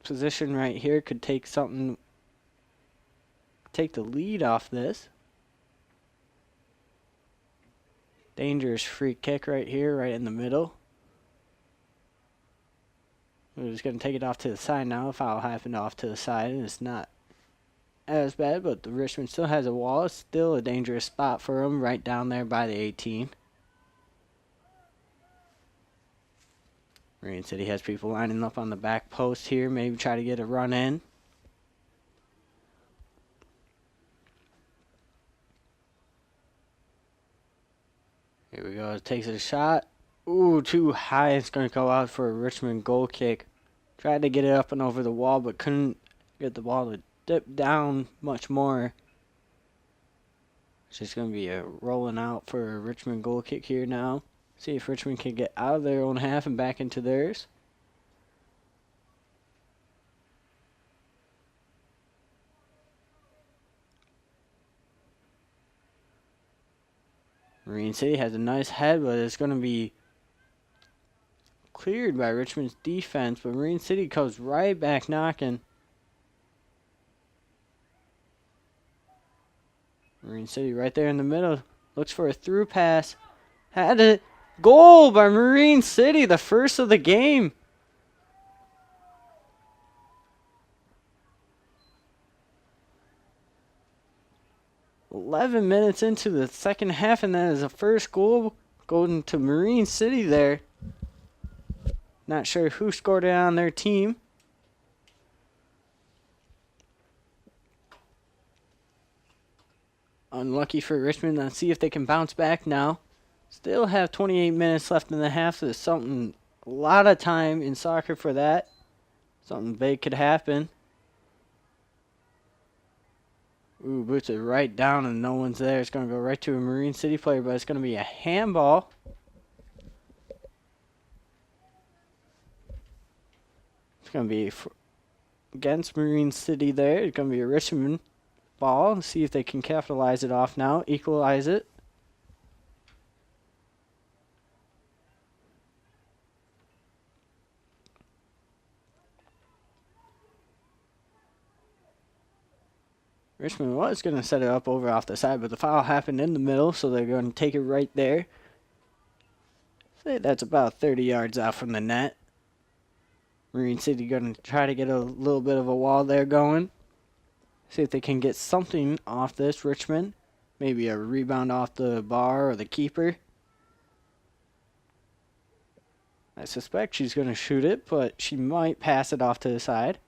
position right here. Could take something... Take the lead off this. Dangerous free kick right here, right in the middle. We're just going to take it off to the side now. A foul happened off to the side, and it's not as bad, but the Richmond still has a wall. It's still a dangerous spot for them right down there by the 18. Marine City has people lining up on the back post here. Maybe try to get a run in. Here we go. Takes it a shot. Ooh, too high. It's going to go out for a Richmond goal kick. Tried to get it up and over the wall, but couldn't get the ball to dip down much more. It's just going to be a rolling out for a Richmond goal kick here now. See if Richmond can get out of their own half and back into theirs. Marine City has a nice head, but it's going to be cleared by Richmond's defense, but Marine City comes right back knocking. Marine City right there in the middle. Looks for a through pass. Had it. Goal by Marine City, the first of the game. "11 minutes into the second half, and that is the first goal going to Marine City there. Not sure who scored it on their team. Unlucky for Richmond. Let's see if they can bounce back now. Still have 28 minutes left in the half. There's something, a lot of time in soccer for that. Something big could happen. Ooh, boots it right down and no one's there. It's going to go right to a Marine City player, but it's going to be a handball. It's going to be against Marine City there. It's going to be a Richmond ball. Let's see if they can capitalize it off now. Equalize it. Richmond was going to set it up over off the side, but the foul happened in the middle, so they're going to take it right there. Say that's about 30 yards out from the net. Marine City going to try to get a little bit of a wall there going. See if they can get something off this, Richmond. Maybe a rebound off the bar or the keeper. I suspect she's going to shoot it, but she might pass it off to the side.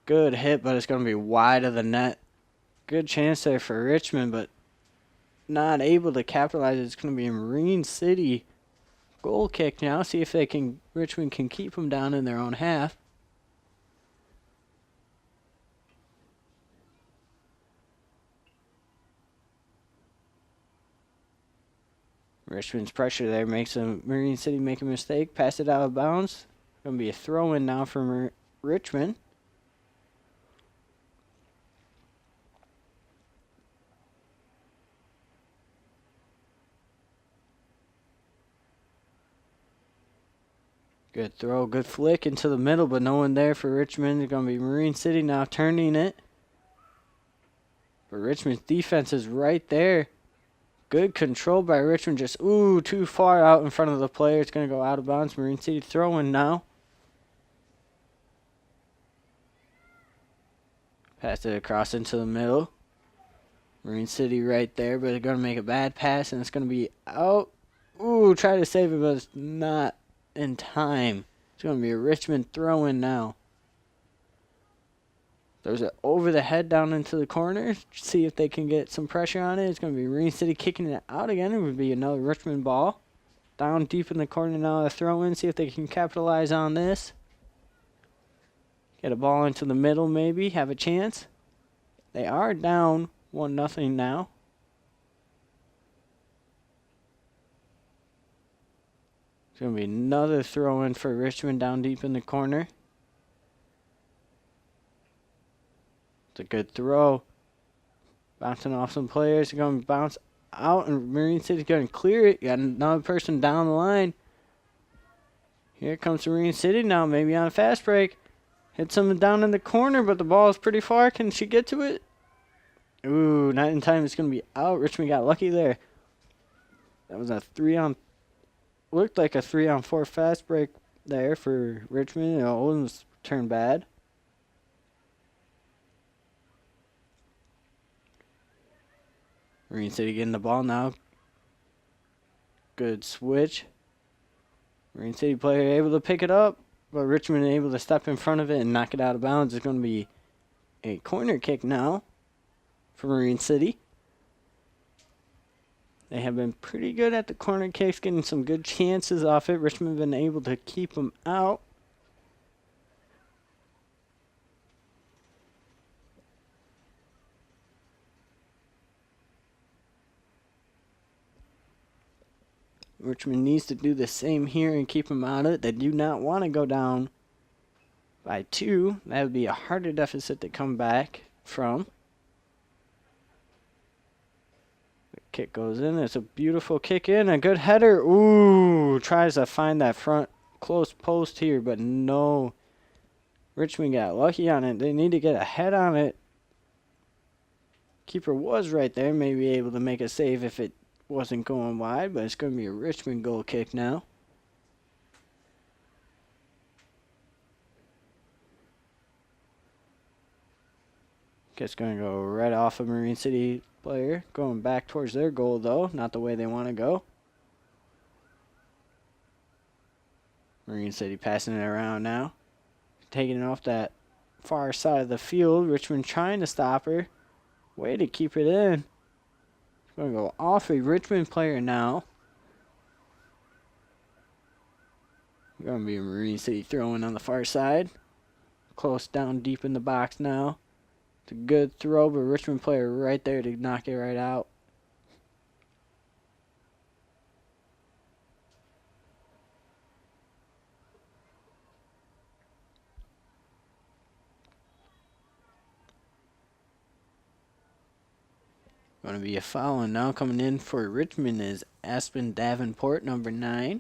Good hit, but it's going to be wide of the net. Good chance there for Richmond, but not able to capitalize. It's going to be a Marine City goal kick now. See if they can. Richmond can keep them down in their own half. Richmond's pressure there makes Marine City make a mistake. Pass it out of bounds. Going to be a throw-in now for Richmond. Good throw, good flick into the middle, but no one there for Richmond. It's going to be Marine City now turning it. But Richmond's defense is right there. Good control by Richmond, just too far out in front of the player. It's going to go out of bounds. Marine City throwing now. Pass it across into the middle. Marine City right there, but they're going to make a bad pass, and it's going to be out. Try to save it, but it's not in time. It's going to be a Richmond throw-in now. There's it over the head down into the corner. See if they can get some pressure on it. It's going to be Marine City kicking it out again. It would be another Richmond ball. Down deep in the corner now, a throw-in. See if they can capitalize on this. Get a ball into the middle maybe. Have a chance. They are down 1-0 now. It's going to be another throw-in for Richmond down deep in the corner. It's a good throw. Bouncing off some players. They're going to bounce out, and Marine City's going to clear it. Got another person down the line. Here comes Marine City now, maybe on a fast break. Hit someone down in the corner, but the ball is pretty far. Can she get to it? Not in time. It's going to be out. Richmond got lucky there. That was a looked like a 3-on-4 fast break there for Richmond. It almost turned bad. Marine City getting the ball now. Good switch. Marine City player able to pick it up, but Richmond able to step in front of it and knock it out of bounds. It's going to be a corner kick now for Marine City. They have been pretty good at the corner kicks, getting some good chances off it. Richmond been able to keep them out. Richmond needs to do the same here and keep them out of it. They do not want to go down by 2. That would be a harder deficit to come back from. The kick goes in. It's a beautiful kick in. A good header. Tries to find that front close post here, but no. Richmond got lucky on it. They need to get a head on it. Keeper was right there. Maybe able to make a save if it wasn't going wide, but it's going to be a Richmond goal kick now. It's going to go right off a Marine City player. Going back towards their goal, though. Not the way they want to go. Marine City passing it around now. Taking it off that far side of the field. Richmond trying to stop her. Way to keep it in. Going to go off a Richmond player now. Going to be a Marine City throwing on the far side. Close down deep in the box now. It's a good throw, but Richmond player right there to knock it right out. Going to be a foul, and now coming in for Richmond is Aspen Davenport, number 9.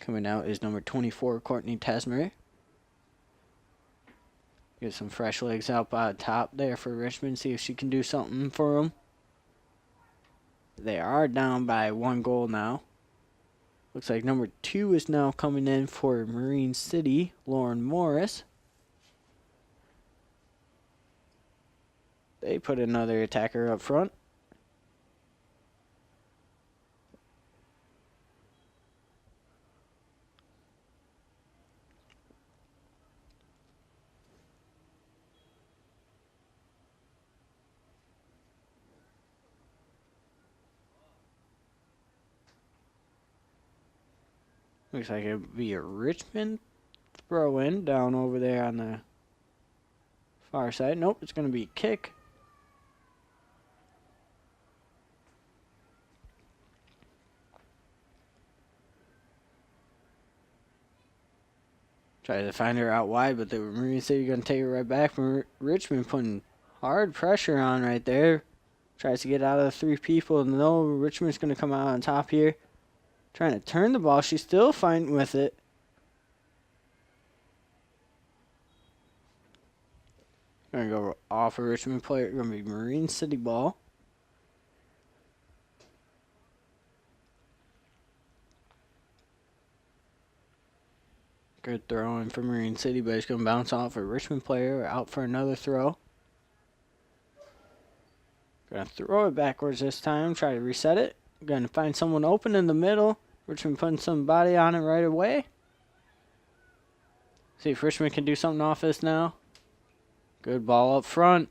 Coming out is number 24, Courtney Tesmer. Get some fresh legs out by the top there for Richmond. See if she can do something for them. They are down by 1 goal now. Looks like number 2 is now coming in for Marine City, Lauren Morris. They put another attacker up front. Looks like it would be a Richmond throw-in down over there on the far side. Nope, it's going to be a kick. Try to find her out wide, but the Marine City going to take it right back from Richmond, putting hard pressure on right there. Tries to get out of the 3 people. No, Richmond's going to come out on top here. Trying to turn the ball. She's still fighting with it. Going to go off a Richmond player. Going to be Marine City ball. Good throw in for Marine City, but it's going to bounce off a Richmond player. Out for another throw. Going to throw it backwards this time. Try to reset it. Going to find someone open in the middle. Richmond putting some body on it right away. See if Richmond can do something off this now. Good ball up front.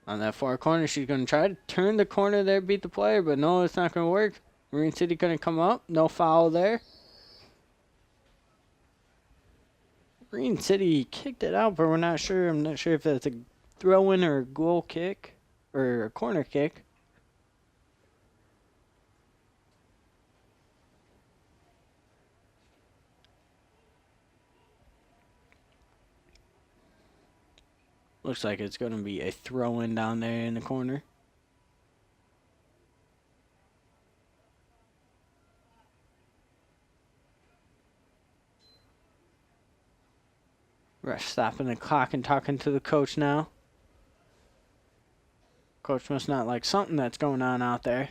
On that far corner, she's going to try to turn the corner there, beat the player, but no, it's not going to work. Marine City going to come up. No foul there. Marine City kicked it out, but we're not sure. I'm not sure if that's a throw-in or a goal kick or a corner kick. Looks like it's going to be a throw-in down there in the corner. Ref stopping the clock and talking to the coach now. Coach must not like something that's going on out there.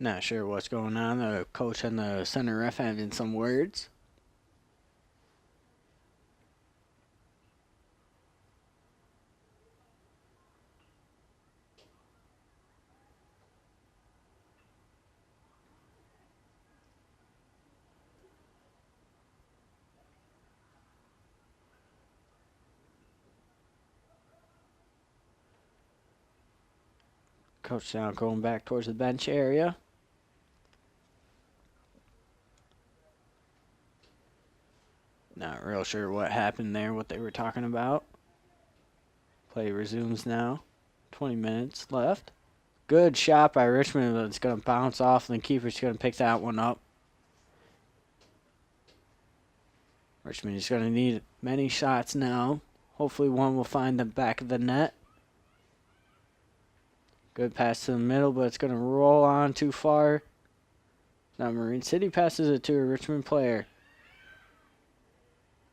Not sure what's going on. The coach and the center ref having some words. Coach now going back towards the bench area. Not real sure what happened there, what they were talking about. Play resumes now. 20 minutes left. Good shot by Richmond, but it's going to bounce off, and the keeper's going to pick that one up. Richmond is going to need many shots now. Hopefully one will find the back of the net. Good pass to the middle, but it's going to roll on too far. Now Marine City passes it to a Richmond player.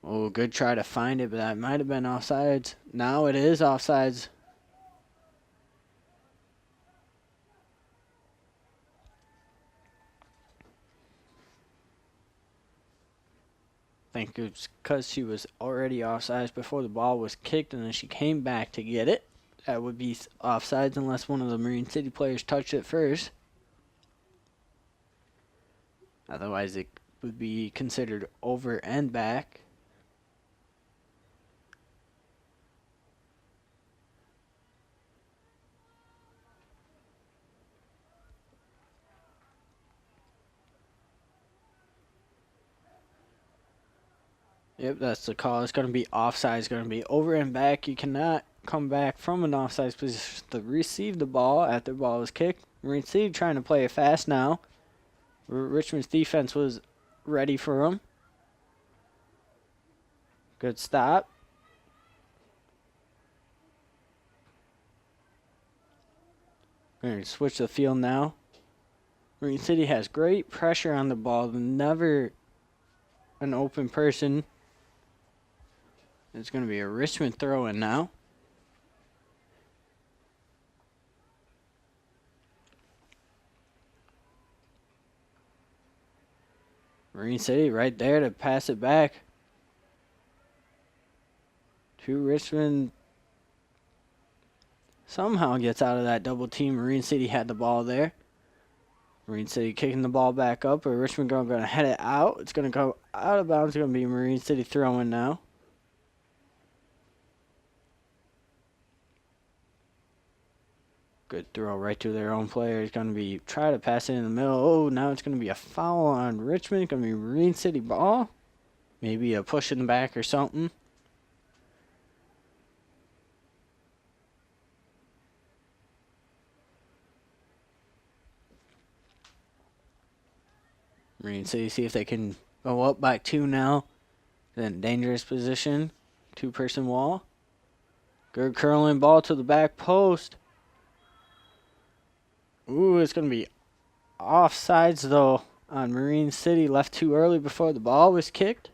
Oh, good try to find it, but that might have been offsides. Now it is offsides. I think it's because she was already offsides before the ball was kicked, and then she came back to get it. That would be offsides unless one of the Marine City players touched it first. Otherwise, it would be considered over and back. Yep, that's the call. It's going to be offside. It's going to be over and back. You cannot come back from an offside position to receive the ball after the ball was kicked. Marine City trying to play it fast now. Richmond's defense was ready for them. Good stop. Going to switch the field now. Marine City has great pressure on the ball. Never an open person. It's going to be a Richmond throw-in now. Marine City right there to pass it back to Richmond. Somehow gets out of that double team. Marine City had the ball there. Marine City kicking the ball back up, but Richmond going to head it out. It's going to go out of bounds. It's going to be Marine City throwing now. Good throw right to their own player. It's going to be try to pass it in the middle. Oh, now it's going to be a foul on Richmond. It's going to be Marine City ball. Maybe a push in the back or something. Marine City see if they can go up by 2 now. Then dangerous position. 2-person wall. Good curling ball to the back post. Ooh, it's going to be offsides though on Marine City. Left too early before the ball was kicked.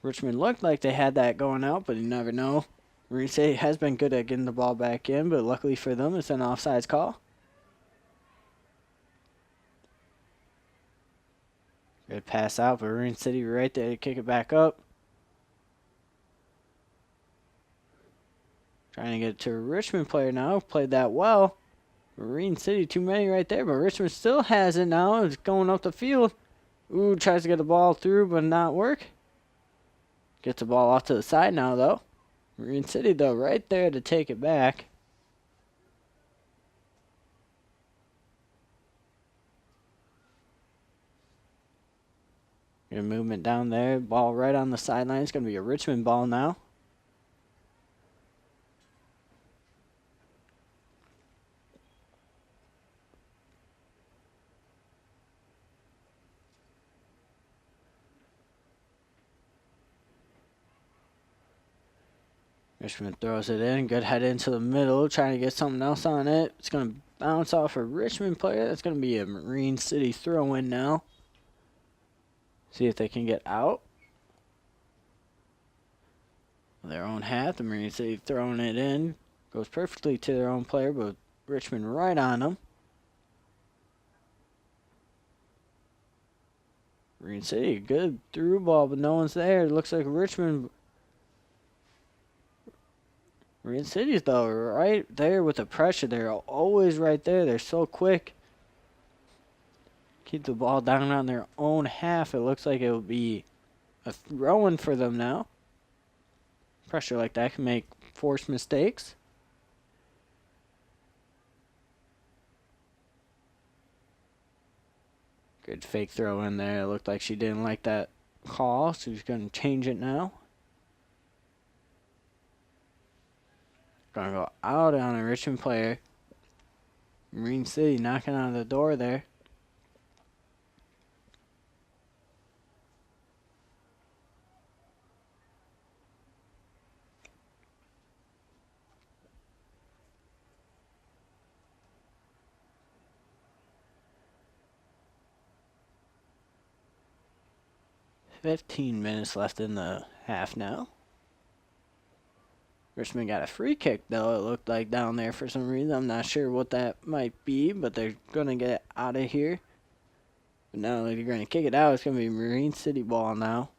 Richmond looked like they had that going out, but you never know. Marine City has been good at getting the ball back in, but luckily for them, it's an offsides call. Good pass out, but Marine City right there to kick it back up. Trying to get it to a Richmond player now. Played that well. Marine City, too many right there, but Richmond still has it now. It's going up the field. Ooh, tries to get the ball through, but not work. Gets the ball off to the side now, though. Marine City, though, right there to take it back. Good movement down there. Ball right on the sideline. It's going to be a Richmond ball now. Richmond throws it in. Good head into the middle. Trying to get something else on it. It's going to bounce off a Richmond player. That's going to be a Marine City throw-in now. See if they can get out. Their own half. The Marine City throwing it in. Goes perfectly to their own player, but Richmond right on them. Marine City, good through ball, but no one's there. It looks like Richmond. Marine City's, though, right there with the pressure. They're always right there. They're so quick. Keep the ball down on their own half. It looks like it will be a throw-in for them now. Pressure like that can make forced mistakes. Good fake throw in there. It looked like she didn't like that call, so she's going to change it now. Going to go out on a Richmond player. Marine City knocking on the door there. "15 minutes left in the half now." Richmond got a free kick, though, it looked like down there for some reason. I'm not sure what that might be, but they're going to get it out of here. But now they're going to kick it out. It's going to be Marine City ball now.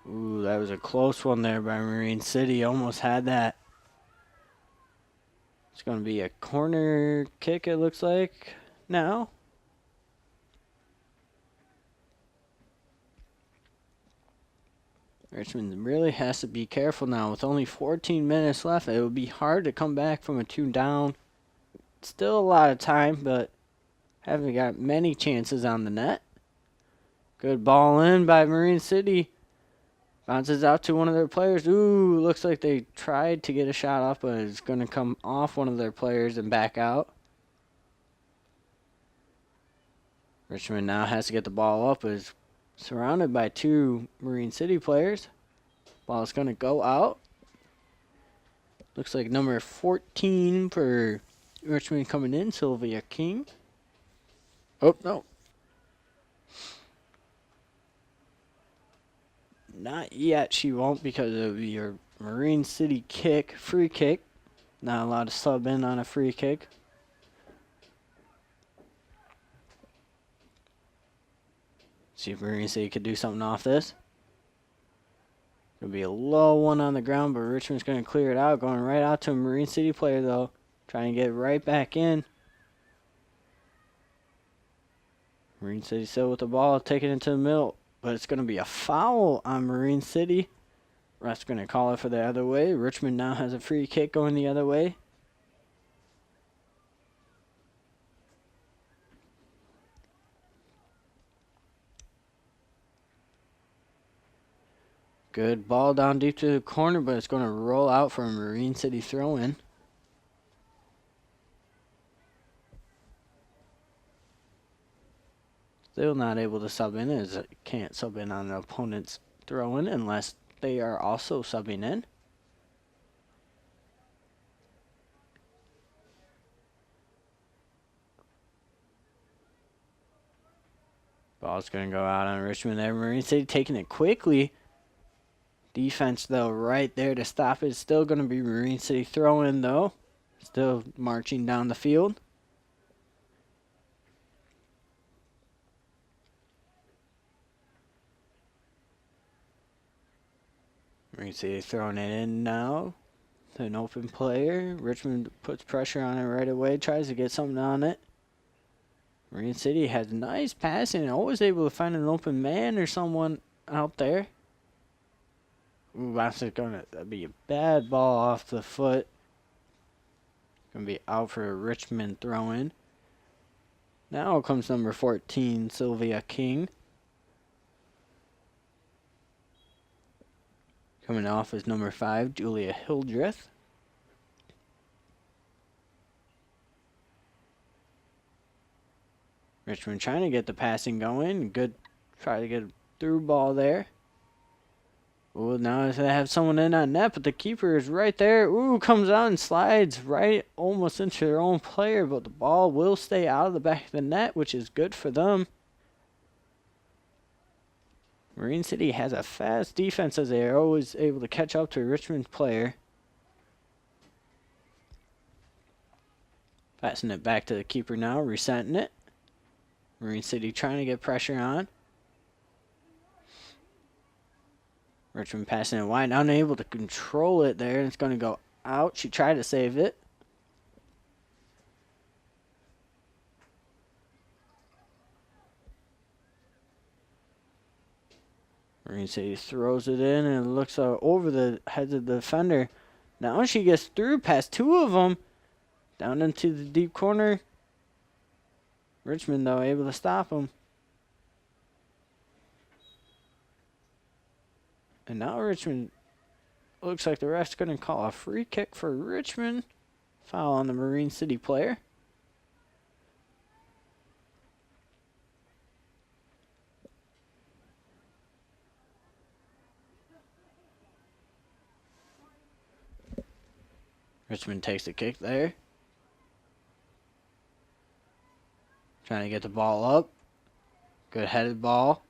Ooh, that was a close one there by Marine City. Almost had that. It's going to be a corner kick, it looks like, now. Richmond really has to be careful now. With only 14 minutes left, it would be hard to come back from a 2 down. Still a lot of time, but haven't got many chances on the net. Good ball in by Marine City. Bounces out to one of their players. Ooh, looks like they tried to get a shot off, but it's going to come off one of their players and back out. Richmond now has to get the ball up. Is surrounded by 2 Marine City players. Ball is going to go out. Looks like number 14 for Richmond coming in, Sylvia King. Oh, no. Not yet. She won't, because it would be your Marine City kick, free kick. Not allowed to sub in on a free kick. See if Marine City could do something off this. It'll be a low one on the ground, but Richmond's going to clear it out. Going right out to a Marine City player, though. Trying to get right back in. Marine City still with the ball, taking it to the middle. But it's going to be a foul on Marine City. Ref's going to call it for the other way. Richmond now has a free kick going the other way. Good ball down deep to the corner, but it's going to roll out for a Marine City throw-in. Still not able to sub in, as it can't sub in on an opponent's throw-in unless they are also subbing in. Ball's going to go out on Richmond there. Marine City taking it quickly. Defense, though, right there to stop it. Still going to be Marine City throw-in, though. Still marching down the field. Marine City throwing it in now to an open player. Richmond puts pressure on it right away. Tries to get something on it. Marine City has nice passing. Always able to find an open man or someone out there. Ooh, that's going to be a bad ball off the foot. Going to be out for a Richmond throw-in. Now comes number 14, Sylvia King. Coming off is number 5, Julia Hildreth. Richmond trying to get the passing going. Good try to get a through ball there. Ooh, now they have someone in on net, but the keeper is right there. Ooh, comes out and slides right almost into their own player, but the ball will stay out of the back of the net, which is good for them. Marine City has a fast defense, as they are always able to catch up to a Richmond player. Passing it back to the keeper now, resetting it. Marine City trying to get pressure on. Richmond passing it wide, unable to control it there, and it's going to go out. She tried to save it. Marine City throws it in, and it looks over the heads of the defender. Now she gets through past 2 of them, down into the deep corner. Richmond, though, able to stop them. And now Richmond, looks like the ref's going to call a free kick for Richmond. Foul on the Marine City player. Richmond takes the kick there. Trying to get the ball up. Good headed ball.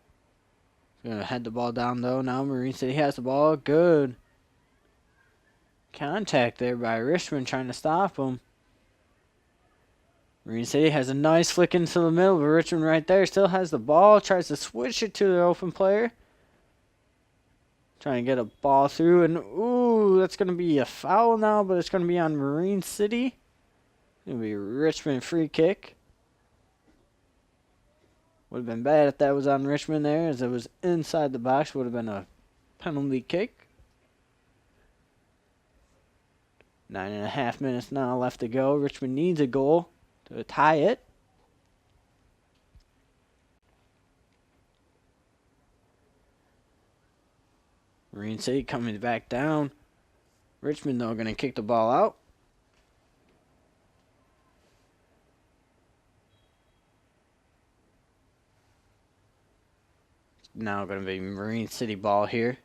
Going to head the ball down, though. Now Marine City has the ball. Good contact there by Richmond, trying to stop him. Marine City has a nice flick into the middle, but Richmond right there still has the ball. Tries to switch it to the open player. Trying to get a ball through, and ooh, that's going to be a foul now, but it's going to be on Marine City. It's going to be a Richmond free kick. Would have been bad if that was on Richmond there, as it was inside the box. Would have been a penalty kick. 9.5 minutes now left to go. Richmond needs a goal to tie it. Marine City coming back down. Richmond, though, going to kick the ball out. Now going to be Marine City ball here.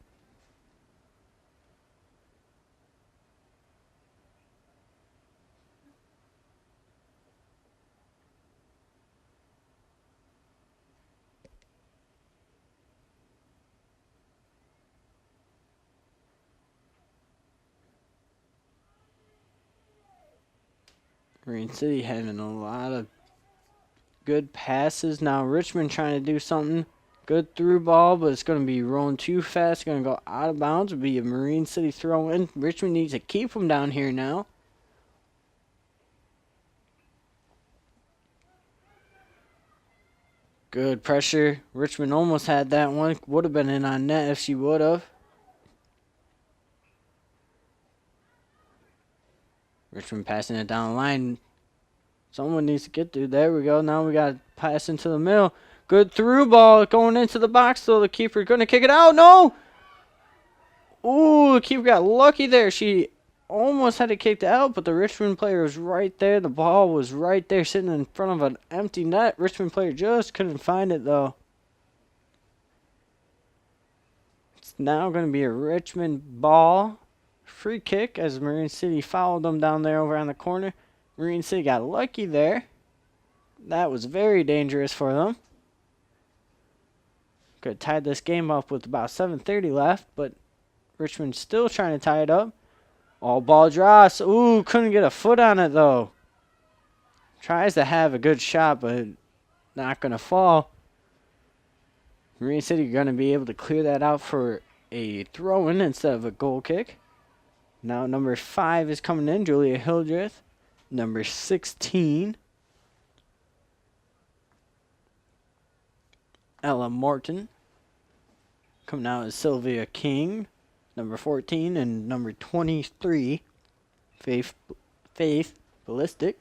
Marine City having a lot of good passes. Now Richmond trying to do something. Good through ball, but it's going to be rolling too fast. Going to go out of bounds. It'll be a Marine City throw in. Richmond needs to keep them down here now. Good pressure. Richmond almost had that one. Would have been in on net if she would have. Richmond passing it down the line. Someone needs to get through. There we go. Now we got to pass into the middle. Good through ball going into the box, though. The keeper going to kick it out. No! Ooh, the keeper got lucky there. She almost had it kicked out, but the Richmond player was right there. The ball was right there sitting in front of an empty net. Richmond player just couldn't find it, though. It's now going to be a Richmond ball. Free kick as Marine City fouled them down there over on the corner. Marine City got lucky there. That was very dangerous for them. Could have tied this game up with about 7:30 left, but Richmond still trying to tie it up. All ball drops. Ooh, couldn't get a foot on it, though. Tries to have a good shot, but not going to fall. Marine City going to be able to clear that out for a throw-in instead of a goal kick. Now number 5 is coming in, Julia Hildreth. Number 16, Ella Morton. Coming out is Sylvia King. Number 14 and number 23, Faith Ballistic.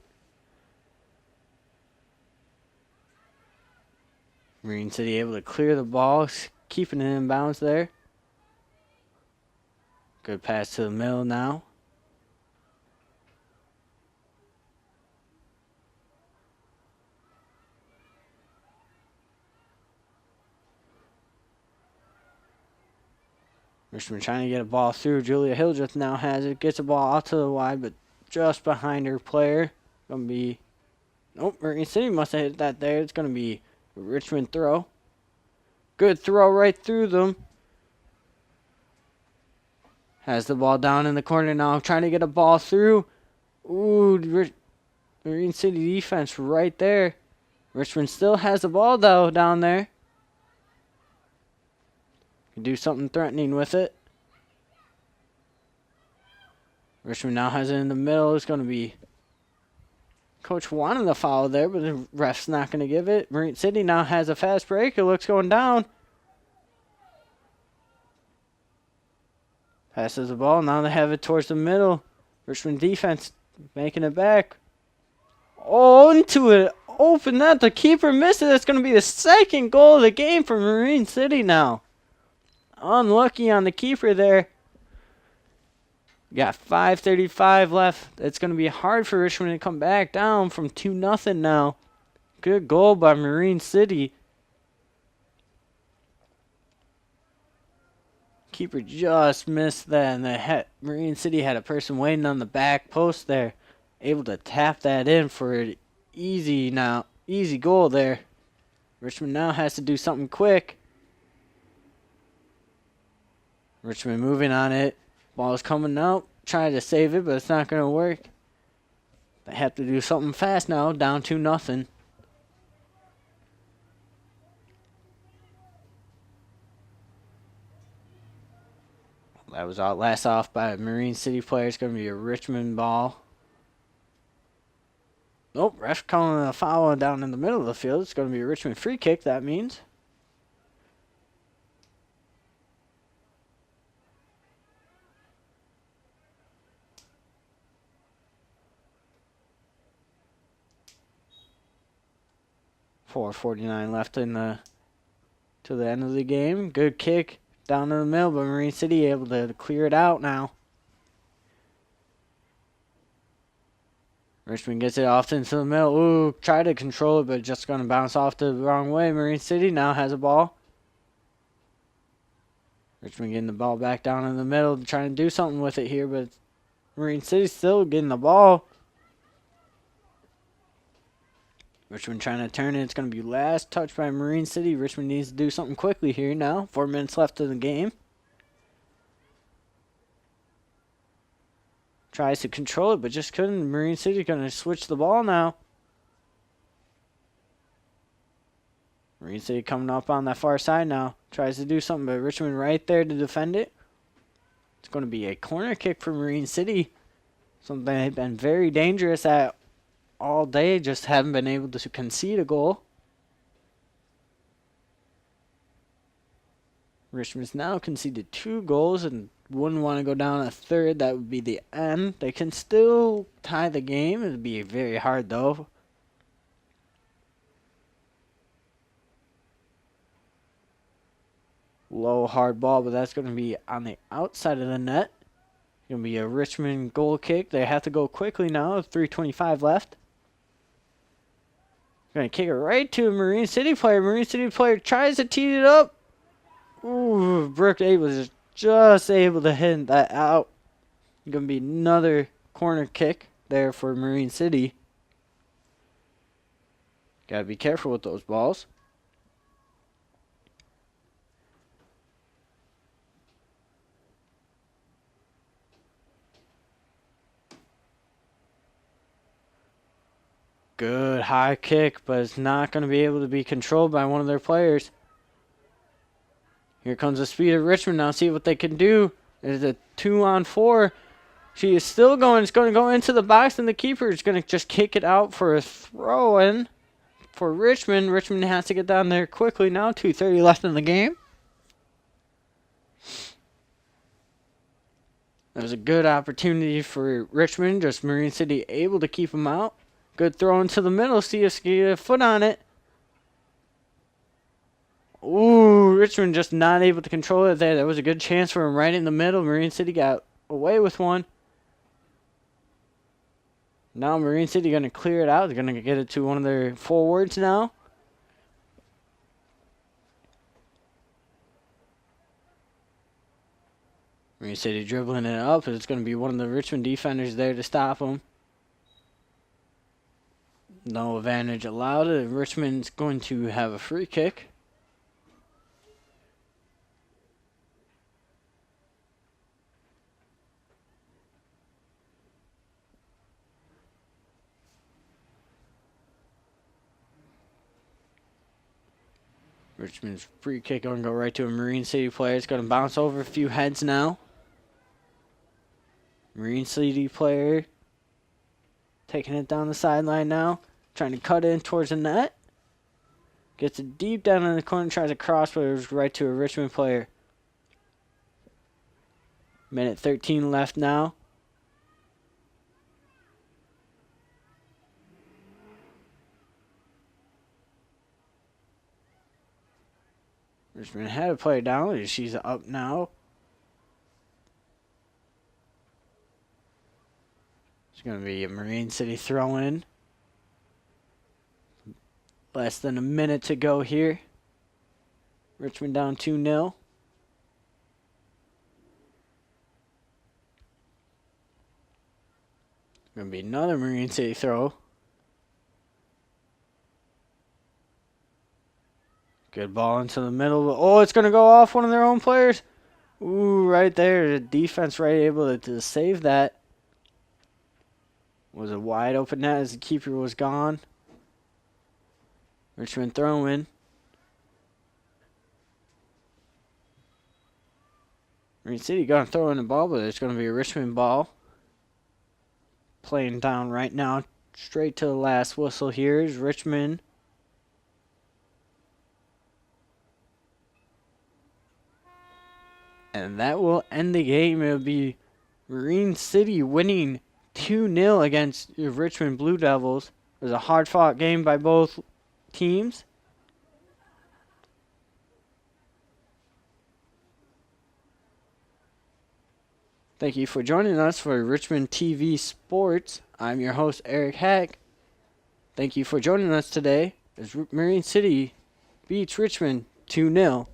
Marine City able to clear the ball, keeping it in bounds there. Good pass to the middle now. Richmond trying to get a ball through. Julia Hildreth now has it. Gets the ball out to the wide, but just behind her player. Going to be... Nope, Marine City must have hit that there. It's going to be a Richmond throw. Good throw right through them. Has the ball down in the corner now. Trying to get a ball through. Ooh, Marine City defense right there. Richmond still has the ball, though, down there. Can do something threatening with it. Richmond now has it in the middle. It's going to be... Coach wanted the foul there, but the ref's not going to give it. Marine City now has a fast break. It looks going down. Passes the ball. Now they have it towards the middle. Richmond defense making it back. Oh, into it. Open net. The keeper missed it. That's going to be the second goal of the game for Marine City now. Unlucky on the keeper there. Got 5:35 left. It's going to be hard for Richmond to come back down from 2-0 now. Good goal by Marine City. Keeper just missed that, and Marine City had a person waiting on the back post there. Able to tap that in for an easy goal there. Richmond now has to do something quick. Richmond moving on it. Ball's coming out. Trying to save it, but it's not going to work. They have to do something fast now. Down 2-0. That was out last off by a Marine City player. It's going to be a Richmond ball. Nope, ref calling a foul down in the middle of the field. It's going to be a Richmond free kick, that means. 4:49 left in the to the end of the game. Good kick down in the middle, but Marine City able to clear it out now. Richmond gets it off into the middle. Ooh, try to control it, but just going to bounce off the wrong way. Marine City now has a ball. Richmond getting the ball back down in the middle, trying to do something with it here, but Marine City still getting the ball. Richmond trying to turn it. It's going to be last touch by Marine City. Richmond needs to do something quickly here now. 4 minutes left in the game. Tries to control it, but just couldn't. Marine City going to switch the ball now. Marine City coming up on that far side now. Tries to do something, but Richmond right there to defend it. It's going to be a corner kick for Marine City. Something they've been very dangerous at all day, just haven't been able to concede a goal. Richmond's now conceded 2 goals and wouldn't want to go down a third. That would be the end. They can still tie the game. It would be very hard though. Low hard ball, but that's going to be on the outside of the net. Going to be a Richmond goal kick. They have to go quickly now. 3:25 left. Going to kick it right to a Marine City player. Marine City player tries to tee it up. Ooh, Brooke A was just able to hit that out. Going to be another corner kick there for Marine City. Got to be careful with those balls. Good high kick, but it's not going to be able to be controlled by one of their players. Here comes the speed of Richmond now. See what they can do. There's a 2-on-4. She is still going. It's going to go into the box, and the keeper is going to just kick it out for a throw-in for Richmond. Richmond has to get down there quickly now. 2:30 left in the game. That was a good opportunity for Richmond. Just Marine City able to keep them out. Good throw into the middle. See if she get a foot on it. Ooh, Richmond just not able to control it there. That was a good chance for him right in the middle. Marine City got away with one. Now Marine City going to clear it out. They're going to get it to one of their forwards now. Marine City dribbling it up. It's going to be one of the Richmond defenders there to stop them. No advantage allowed. Richmond's going to have a free kick. Richmond's free kick going to go right to a Marine City player. It's going to bounce over a few heads now. Marine City player taking it down the sideline now. Trying to cut in towards the net. Gets it deep down in the corner. Tries to cross, but it was right to a Richmond player. Minute 13 left now. Richmond had a player down. She's up now. It's going to be a Marine City throw-in. Less than a minute to go here. Richmond down 2-0. Going to be another Marine City throw. Good ball into the middle. Oh, it's going to go off one of their own players. Ooh, right there. The defense right able to save that. Was a wide open net as the keeper was gone. Richmond throw-in. Marine City going to throw in the ball, but it's going to be a Richmond ball. Playing down right now. Straight to the last whistle here is Richmond. And that will end the game. It'll be Marine City winning 2-0 against the Richmond Blue Devils. It was a hard-fought game by both teams. Thank you for joining us for Richmond TV Sports. I'm your host, Eric Hack. Thank you for joining us today as Marine City beats Richmond 2-0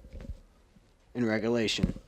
in regulation.